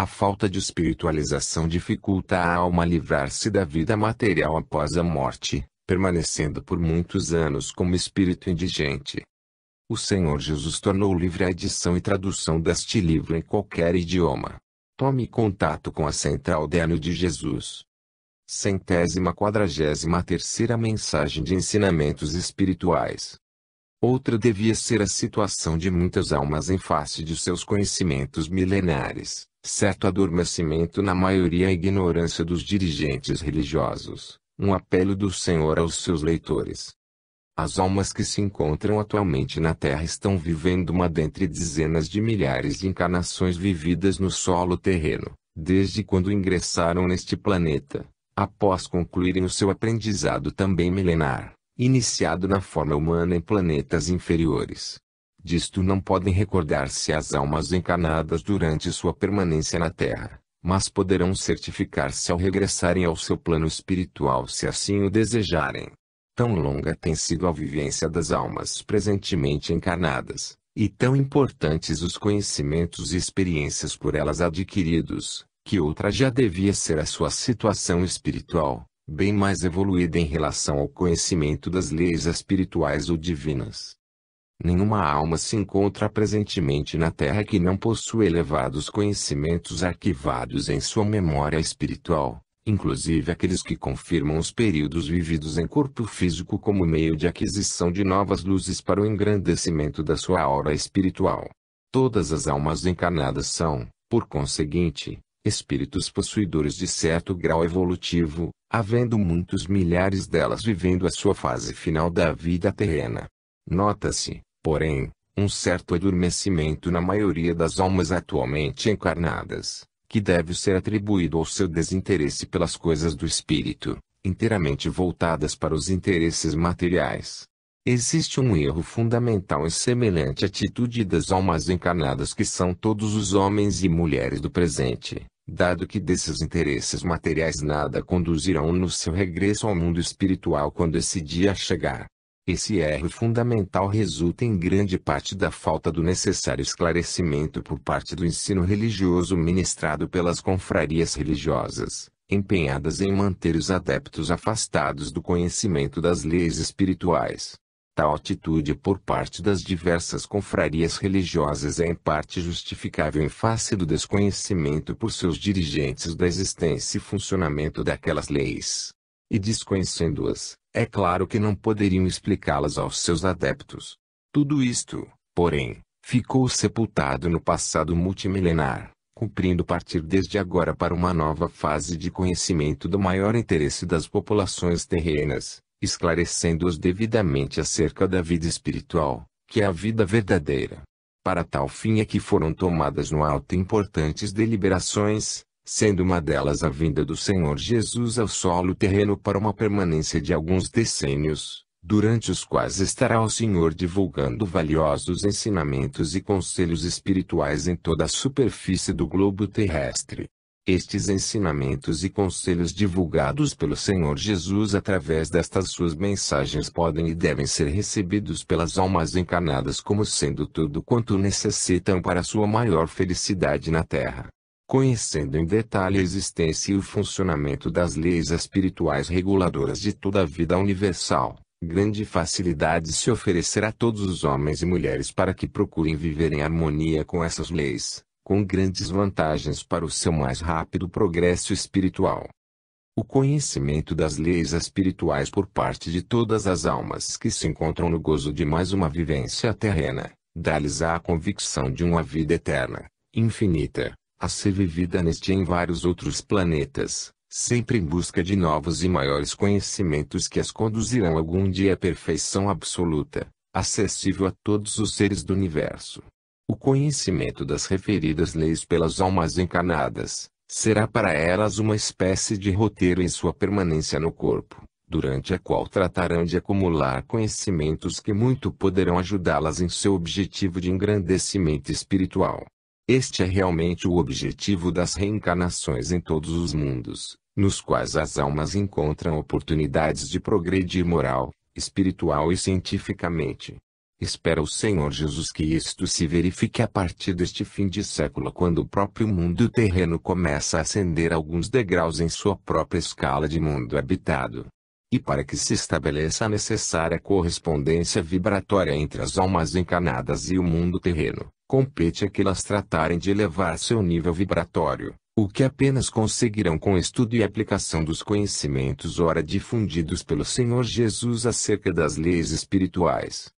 A falta de espiritualização dificulta a alma a livrar-se da vida material após a morte, permanecendo por muitos anos como espírito indigente. O Senhor Jesus tornou livre a edição e tradução deste livro em qualquer idioma. Tome contato com a Central de Ano de Jesus. 143ª Mensagem de Ensinamentos Espirituais. Outra devia ser a situação de muitas almas em face de seus conhecimentos milenares, certo adormecimento na maioria e ignorância dos dirigentes religiosos, um apelo do Senhor aos seus leitores. As almas que se encontram atualmente na Terra estão vivendo uma dentre dezenas de milhares de encarnações vividas no solo terreno, desde quando ingressaram neste planeta, após concluírem o seu aprendizado também milenar, iniciado na forma humana em planetas inferiores. Disto não podem recordar-se as almas encarnadas durante sua permanência na Terra, mas poderão certificar-se ao regressarem ao seu plano espiritual se assim o desejarem. Tão longa tem sido a vivência das almas presentemente encarnadas, e tão importantes os conhecimentos e experiências por elas adquiridos, que outra já devia ser a sua situação espiritual, bem mais evoluída em relação ao conhecimento das leis espirituais ou divinas. Nenhuma alma se encontra presentemente na Terra que não possua elevados conhecimentos arquivados em sua memória espiritual, inclusive aqueles que confirmam os períodos vividos em corpo físico como meio de aquisição de novas luzes para o engrandecimento da sua aura espiritual. Todas as almas encarnadas são, por conseguinte, espíritos possuidores de certo grau evolutivo, havendo muitos milhares delas vivendo a sua fase final da vida terrena. Nota-se, porém, um certo adormecimento na maioria das almas atualmente encarnadas, que deve ser atribuído ao seu desinteresse pelas coisas do espírito, inteiramente voltadas para os interesses materiais. Existe um erro fundamental em semelhante atitude das almas encarnadas que são todos os homens e mulheres do presente, dado que desses interesses materiais nada conduzirão no seu regresso ao mundo espiritual quando esse dia chegar. Esse erro fundamental resulta em grande parte da falta do necessário esclarecimento por parte do ensino religioso ministrado pelas confrarias religiosas, empenhadas em manter os adeptos afastados do conhecimento das leis espirituais. Tal atitude por parte das diversas confrarias religiosas é em parte justificável em face do desconhecimento por seus dirigentes da existência e funcionamento daquelas leis. E desconhecendo-as, é claro que não poderiam explicá-las aos seus adeptos. Tudo isto, porém, ficou sepultado no passado multimilenar, cumprindo partir desde agora para uma nova fase de conhecimento do maior interesse das populações terrenas, esclarecendo-os devidamente acerca da vida espiritual, que é a vida verdadeira. Para tal fim é que foram tomadas no alto importantes deliberações, sendo uma delas a vinda do Senhor Jesus ao solo terreno para uma permanência de alguns decênios, durante os quais estará o Senhor divulgando valiosos ensinamentos e conselhos espirituais em toda a superfície do globo terrestre. Estes ensinamentos e conselhos divulgados pelo Senhor Jesus através destas suas mensagens podem e devem ser recebidos pelas almas encarnadas como sendo tudo quanto necessitam para sua maior felicidade na Terra. Conhecendo em detalhe a existência e o funcionamento das leis espirituais reguladoras de toda a vida universal, grande facilidade se oferecerá a todos os homens e mulheres para que procurem viver em harmonia com essas leis, com grandes vantagens para o seu mais rápido progresso espiritual. O conhecimento das leis espirituais por parte de todas as almas que se encontram no gozo de mais uma vivência terrena, dá-lhes a convicção de uma vida eterna, infinita, a ser vivida neste e em vários outros planetas, sempre em busca de novos e maiores conhecimentos que as conduzirão algum dia à perfeição absoluta, acessível a todos os seres do universo. O conhecimento das referidas leis pelas almas encarnadas, será para elas uma espécie de roteiro em sua permanência no corpo, durante a qual tratarão de acumular conhecimentos que muito poderão ajudá-las em seu objetivo de engrandecimento espiritual. Este é realmente o objetivo das reencarnações em todos os mundos, nos quais as almas encontram oportunidades de progredir moral, espiritual e cientificamente. Espera o Senhor Jesus que isto se verifique a partir deste fim de século, quando o próprio mundo terreno começa a ascender alguns degraus em sua própria escala de mundo habitado. E para que se estabeleça a necessária correspondência vibratória entre as almas encarnadas e o mundo terreno, compete a que elas tratarem de elevar seu nível vibratório, o que apenas conseguirão com estudo e aplicação dos conhecimentos ora difundidos pelo Senhor Jesus acerca das leis espirituais.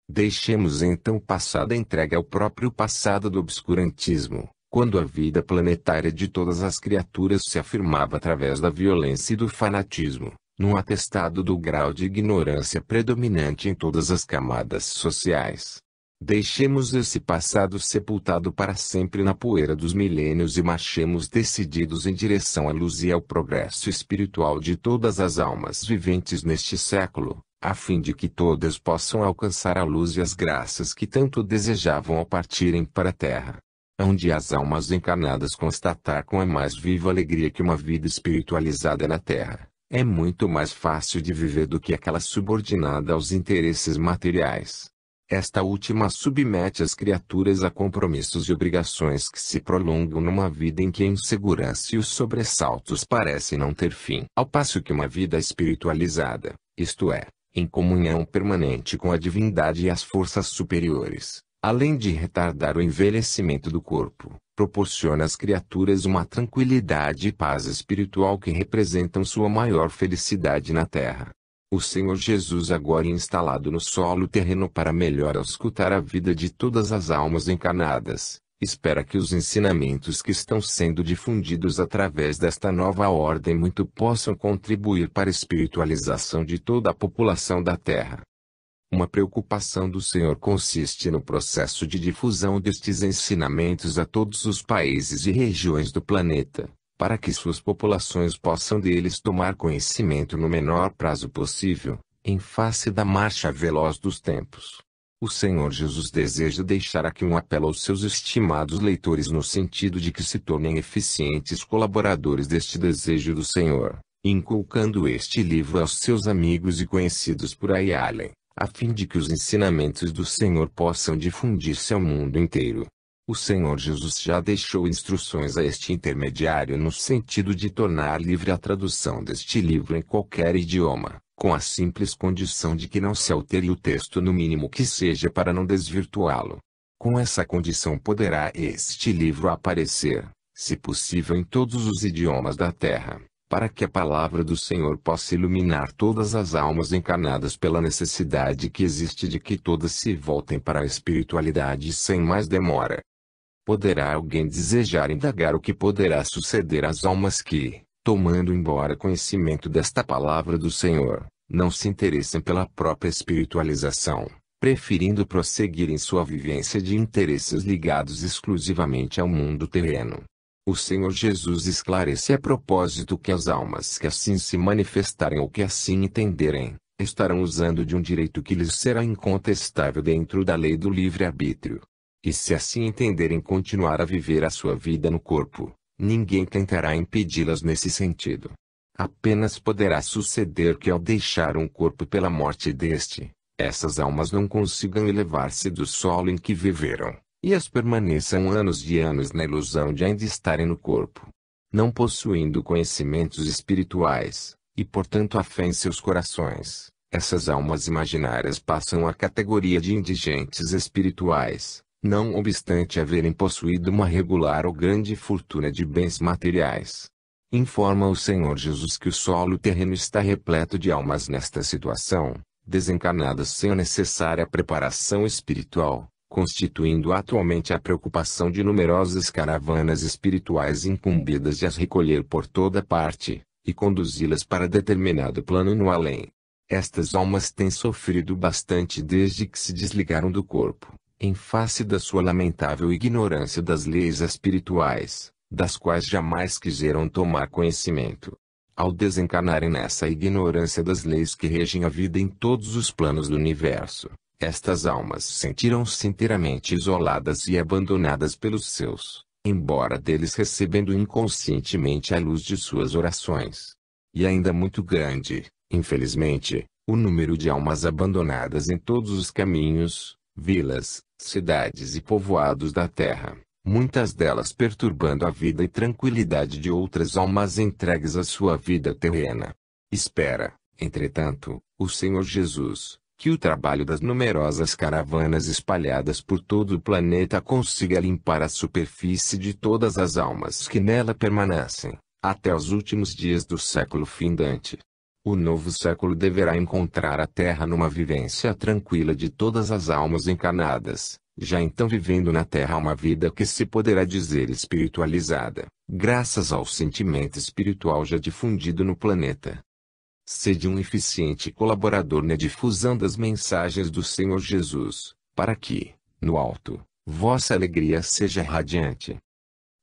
Deixemos então o passado entregue ao próprio passado do obscurantismo, quando a vida planetária de todas as criaturas se afirmava através da violência e do fanatismo, num atestado do grau de ignorância predominante em todas as camadas sociais. Deixemos esse passado sepultado para sempre na poeira dos milênios e marchemos decididos em direção à luz e ao progresso espiritual de todas as almas viventes neste século, a fim de que todas possam alcançar a luz e as graças que tanto desejavam ao partirem para a Terra, onde as almas encarnadas constatar com a mais viva alegria que uma vida espiritualizada na Terra é muito mais fácil de viver do que aquela subordinada aos interesses materiais. Esta última submete as criaturas a compromissos e obrigações que se prolongam numa vida em que a insegurança e os sobressaltos parecem não ter fim. Ao passo que uma vida espiritualizada, isto é, em comunhão permanente com a divindade e as forças superiores, além de retardar o envelhecimento do corpo, proporciona às criaturas uma tranquilidade e paz espiritual que representam sua maior felicidade na Terra. O Senhor Jesus, agora instalado no solo terreno para melhor auscultar a vida de todas as almas encarnadas, espera que os ensinamentos que estão sendo difundidos através desta nova ordem muito possam contribuir para a espiritualização de toda a população da Terra. Uma preocupação do Senhor consiste no processo de difusão destes ensinamentos a todos os países e regiões do planeta, para que suas populações possam deles tomar conhecimento no menor prazo possível, em face da marcha veloz dos tempos. O Senhor Jesus deseja deixar aqui um apelo aos seus estimados leitores no sentido de que se tornem eficientes colaboradores deste desejo do Senhor, inculcando este livro aos seus amigos e conhecidos por aí além, a fim de que os ensinamentos do Senhor possam difundir-se ao mundo inteiro. O Senhor Jesus já deixou instruções a este intermediário no sentido de tornar livre a tradução deste livro em qualquer idioma, com a simples condição de que não se altere o texto no mínimo que seja para não desvirtuá-lo. Com essa condição poderá este livro aparecer, se possível em todos os idiomas da Terra, para que a palavra do Senhor possa iluminar todas as almas encarnadas pela necessidade que existe de que todas se voltem para a espiritualidade sem mais demora. Poderá alguém desejar indagar o que poderá suceder às almas que, tomando embora conhecimento desta palavra do Senhor, não se interessem pela própria espiritualização, preferindo prosseguir em sua vivência de interesses ligados exclusivamente ao mundo terreno. O Senhor Jesus esclarece a propósito que as almas que assim se manifestarem ou que assim entenderem, estarão usando de um direito que lhes será incontestável dentro da lei do livre-arbítrio. E se assim entenderem continuar a viver a sua vida no corpo, ninguém tentará impedi-las nesse sentido. Apenas poderá suceder que ao deixar um corpo pela morte deste, essas almas não consigam elevar-se do solo em que viveram, e as permaneçam anos e anos na ilusão de ainda estarem no corpo, não possuindo conhecimentos espirituais, e portanto a fé em seus corações. Essas almas imaginárias passam à categoria de indigentes espirituais, não obstante haverem possuído uma regular ou grande fortuna de bens materiais. Informa o Senhor Jesus que o solo terreno está repleto de almas nesta situação, desencarnadas sem a necessária preparação espiritual, constituindo atualmente a preocupação de numerosas caravanas espirituais incumbidas de as recolher por toda parte, e conduzi-las para determinado plano no além. Estas almas têm sofrido bastante desde que se desligaram do corpo, em face da sua lamentável ignorância das leis espirituais, das quais jamais quiseram tomar conhecimento. Ao desencarnarem nessa ignorância das leis que regem a vida em todos os planos do universo, estas almas sentiram-se inteiramente isoladas e abandonadas pelos seus, embora deles recebendo inconscientemente a luz de suas orações. E ainda muito grande, infelizmente, o número de almas abandonadas em todos os caminhos, vilas, cidades e povoados da Terra, muitas delas perturbando a vida e tranquilidade de outras almas entregues à sua vida terrena. Espera, entretanto, o Senhor Jesus, que o trabalho das numerosas caravanas espalhadas por todo o planeta consiga limpar a superfície de todas as almas que nela permanecem, até os últimos dias do século findante. O novo século deverá encontrar a Terra numa vivência tranquila de todas as almas encarnadas, já então vivendo na Terra uma vida que se poderá dizer espiritualizada, graças ao sentimento espiritual já difundido no planeta. Sede um eficiente colaborador na difusão das mensagens do Senhor Jesus, para que, no alto, vossa alegria seja radiante.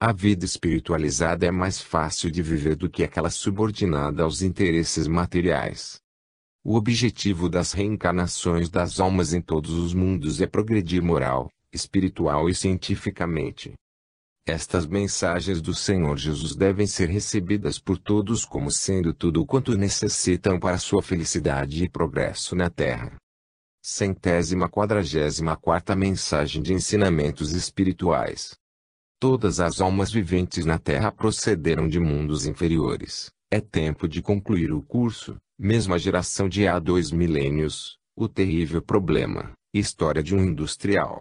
A vida espiritualizada é mais fácil de viver do que aquela subordinada aos interesses materiais. O objetivo das reencarnações das almas em todos os mundos é progredir moral, espiritual e cientificamente. Estas mensagens do Senhor Jesus devem ser recebidas por todos como sendo tudo o quanto necessitam para sua felicidade e progresso na Terra. 144ª Mensagem de Ensinamentos Espirituais. Todas as almas viventes na Terra procederam de mundos inferiores. É tempo de concluir o curso, mesma geração de há 2 milênios, o terrível problema, história de um industrial.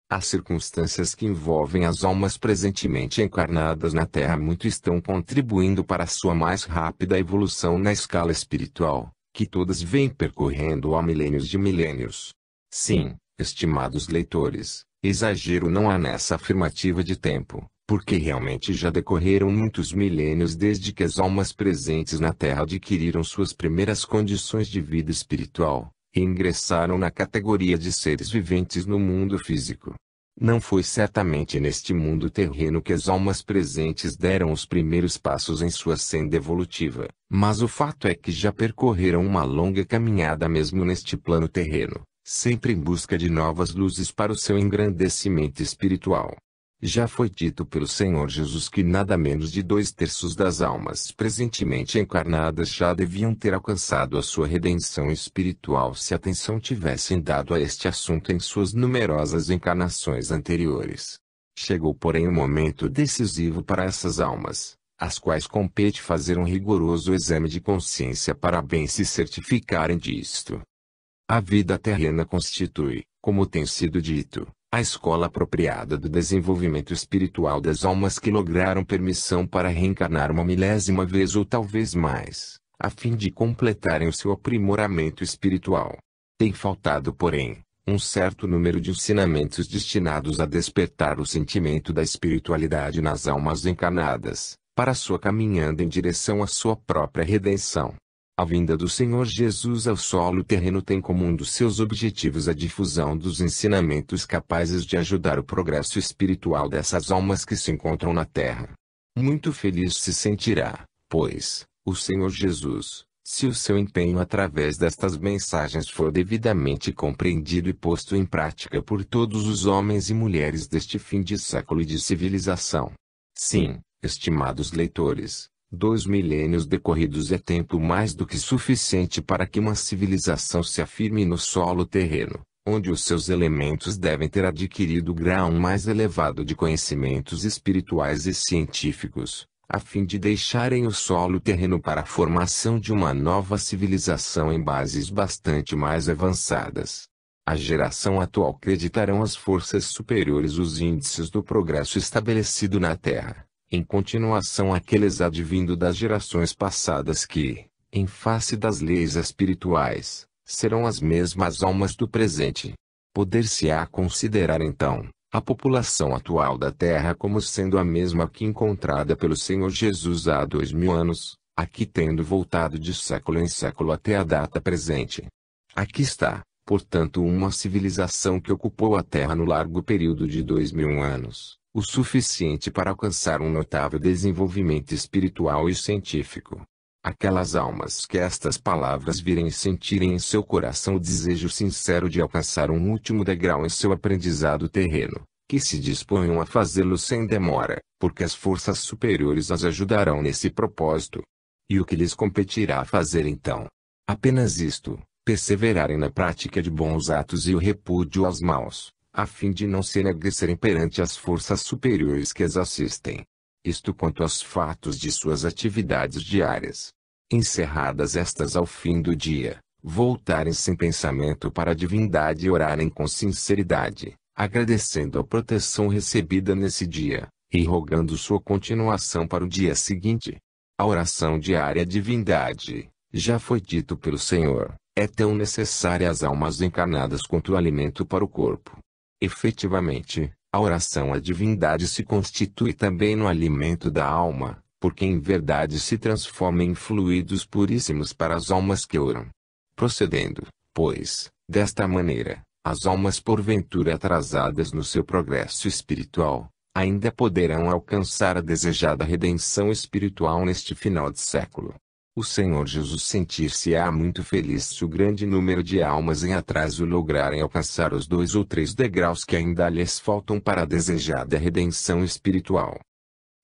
As circunstâncias que envolvem as almas presentemente encarnadas na Terra muito estão contribuindo para sua mais rápida evolução na escala espiritual, que todas vêm percorrendo há milênios de milênios. Sim, estimados leitores, exagero não há nessa afirmativa de tempo, porque realmente já decorreram muitos milênios desde que as almas presentes na Terra adquiriram suas primeiras condições de vida espiritual, e ingressaram na categoria de seres viventes no mundo físico. Não foi certamente neste mundo terreno que as almas presentes deram os primeiros passos em sua senda evolutiva, mas o fato é que já percorreram uma longa caminhada mesmo neste plano terreno, sempre em busca de novas luzes para o seu engrandecimento espiritual. Já foi dito pelo Senhor Jesus que nada menos de 2/3 das almas presentemente encarnadas já deviam ter alcançado a sua redenção espiritual se atenção tivessem dado a este assunto em suas numerosas encarnações anteriores. Chegou porém o momento decisivo para essas almas, às quais compete fazer um rigoroso exame de consciência para bem se certificarem disto. A vida terrena constitui, como tem sido dito, a escola apropriada do desenvolvimento espiritual das almas que lograram permissão para reencarnar uma milésima vez ou talvez mais, a fim de completarem o seu aprimoramento espiritual. Tem faltado, porém, um certo número de ensinamentos destinados a despertar o sentimento da espiritualidade nas almas encarnadas, para sua caminhada em direção à sua própria redenção. A vinda do Senhor Jesus ao solo terreno tem como um dos seus objetivos a difusão dos ensinamentos capazes de ajudar o progresso espiritual dessas almas que se encontram na Terra. Muito feliz se sentirá, pois, o Senhor Jesus, se o seu empenho através destas mensagens for devidamente compreendido e posto em prática por todos os homens e mulheres deste fim de século e de civilização. Sim, estimados leitores, 2 milênios decorridos é tempo mais do que suficiente para que uma civilização se afirme no solo terreno, onde os seus elementos devem ter adquirido o grau mais elevado de conhecimentos espirituais e científicos, a fim de deixarem o solo terreno para a formação de uma nova civilização em bases bastante mais avançadas. A geração atual acreditarão às forças superiores os índices do progresso estabelecido na Terra, em continuação àqueles advindo das gerações passadas que, em face das leis espirituais, serão as mesmas almas do presente. Poder-se-á considerar então a população atual da Terra como sendo a mesma que encontrada pelo Senhor Jesus há 2000 anos, aqui tendo voltado de século em século até a data presente. Aqui está, portanto, uma civilização que ocupou a Terra no largo período de 2000 anos, o suficiente para alcançar um notável desenvolvimento espiritual e científico. Aquelas almas que estas palavras virem e sentirem em seu coração o desejo sincero de alcançar um último degrau em seu aprendizado terreno, que se disponham a fazê-lo sem demora, porque as forças superiores as ajudarão nesse propósito. E o que lhes competirá fazer então? Apenas isto: perseverarem na prática de bons atos e o repúdio aos maus, a fim de não se enegrecerem perante as forças superiores que as assistem. Isto quanto aos fatos de suas atividades diárias. Encerradas estas ao fim do dia, voltarem sem pensamento para a divindade e orarem com sinceridade, agradecendo a proteção recebida nesse dia, e rogando sua continuação para o dia seguinte. A oração diária à divindade, já foi dito pelo Senhor, é tão necessária às almas encarnadas quanto o alimento para o corpo. Efetivamente, a oração à divindade se constitui também no alimento da alma, porque em verdade se transforma em fluidos puríssimos para as almas que oram. Procedendo, pois, desta maneira, as almas porventura atrasadas no seu progresso espiritual, ainda poderão alcançar a desejada redenção espiritual neste final de século. O Senhor Jesus sentir-se-á muito feliz se o grande número de almas em atraso lograrem alcançar os 2 ou 3 degraus que ainda lhes faltam para a desejada redenção espiritual.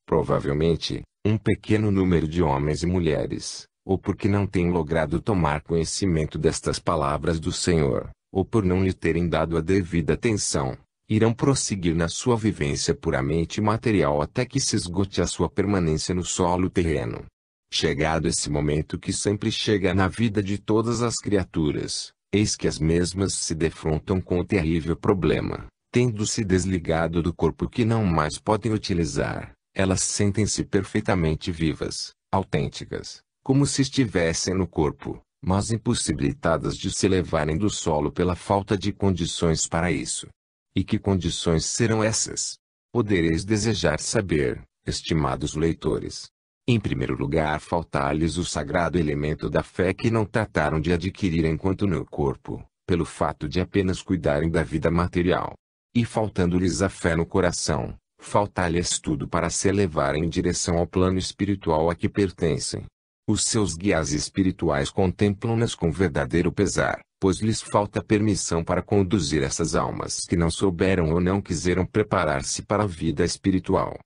Provavelmente, um pequeno número de homens e mulheres, ou porque não têm logrado tomar conhecimento destas palavras do Senhor, ou por não lhe terem dado a devida atenção, irão prosseguir na sua vivência puramente material até que se esgote a sua permanência no solo terreno. Chegado esse momento que sempre chega na vida de todas as criaturas, eis que as mesmas se defrontam com o terrível problema, tendo se desligado do corpo que não mais podem utilizar, elas sentem-se perfeitamente vivas, autênticas, como se estivessem no corpo, mas impossibilitadas de se elevarem do solo pela falta de condições para isso. E que condições serão essas? Podereis desejar saber, estimados leitores. Em primeiro lugar, faltar-lhes o sagrado elemento da fé que não trataram de adquirir enquanto no corpo, pelo fato de apenas cuidarem da vida material. E faltando-lhes a fé no coração, faltar-lhes tudo para se elevarem em direção ao plano espiritual a que pertencem. Os seus guias espirituais contemplam-nas com verdadeiro pesar, pois lhes falta permissão para conduzir essas almas que não souberam ou não quiseram preparar-se para a vida espiritual.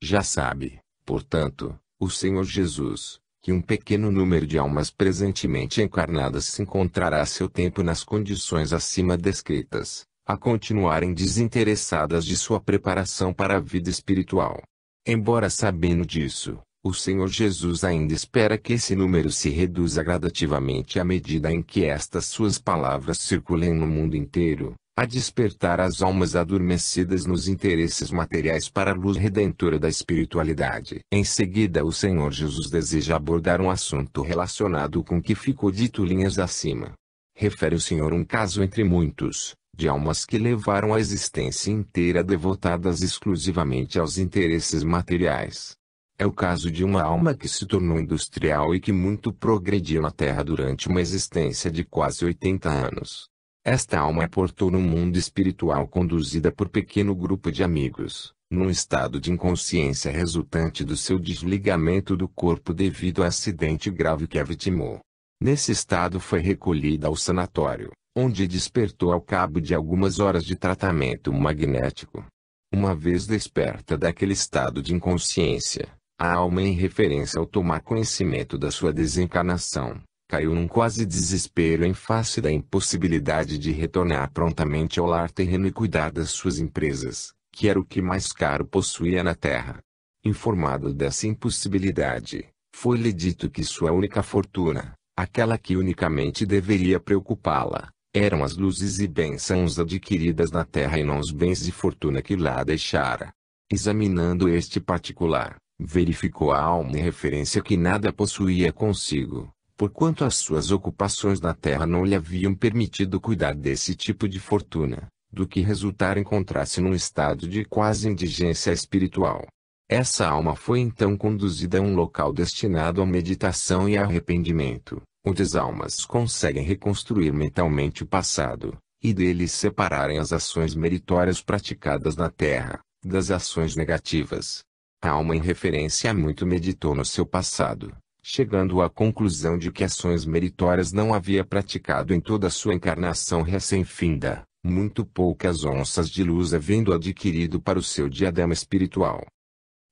Já sabe, portanto, o Senhor Jesus, que um pequeno número de almas presentemente encarnadas se encontrará a seu tempo nas condições acima descritas, a continuarem desinteressadas de sua preparação para a vida espiritual. Embora sabendo disso, o Senhor Jesus ainda espera que esse número se reduza gradativamente à medida em que estas suas palavras circulem no mundo inteiro, a despertar as almas adormecidas nos interesses materiais para a luz redentora da espiritualidade. Em seguida, o Senhor Jesus deseja abordar um assunto relacionado com o que ficou dito linhas acima. Refere o Senhor um caso entre muitos, de almas que levaram a existência inteira devotadas exclusivamente aos interesses materiais. É o caso de uma alma que se tornou industrial e que muito progrediu na Terra durante uma existência de quase 80 anos. Esta alma aportou no mundo espiritual conduzida por pequeno grupo de amigos, num estado de inconsciência resultante do seu desligamento do corpo devido ao acidente grave que a vitimou. Nesse estado foi recolhida ao sanatório, onde despertou ao cabo de algumas horas de tratamento magnético. Uma vez desperta daquele estado de inconsciência, a alma, em referência ao tomar conhecimento da sua desencarnação, caiu num quase desespero em face da impossibilidade de retornar prontamente ao lar terreno e cuidar das suas empresas, que era o que mais caro possuía na terra. Informado dessa impossibilidade, foi-lhe dito que sua única fortuna, aquela que unicamente deveria preocupá-la, eram as luzes e bênçãos adquiridas na terra e não os bens e fortuna que lá deixara. Examinando este particular, verificou a alma em referência que nada possuía consigo, porquanto as suas ocupações na terra não lhe haviam permitido cuidar desse tipo de fortuna, do que resultara encontrar-se num estado de quase indigência espiritual. Essa alma foi então conduzida a um local destinado à meditação e arrependimento, onde as almas conseguem reconstruir mentalmente o passado, e dele separarem as ações meritórias praticadas na terra, das ações negativas. A alma, em referência a muito meditou no seu passado, chegando à conclusão de que ações meritórias não havia praticado em toda a sua encarnação recém-finda, muito poucas onças de luz havendo adquirido para o seu diadema espiritual.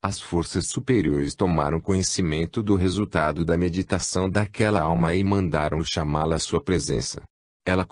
As forças superiores tomaram conhecimento do resultado da meditação daquela alma e mandaram chamá-la à sua presença. Ela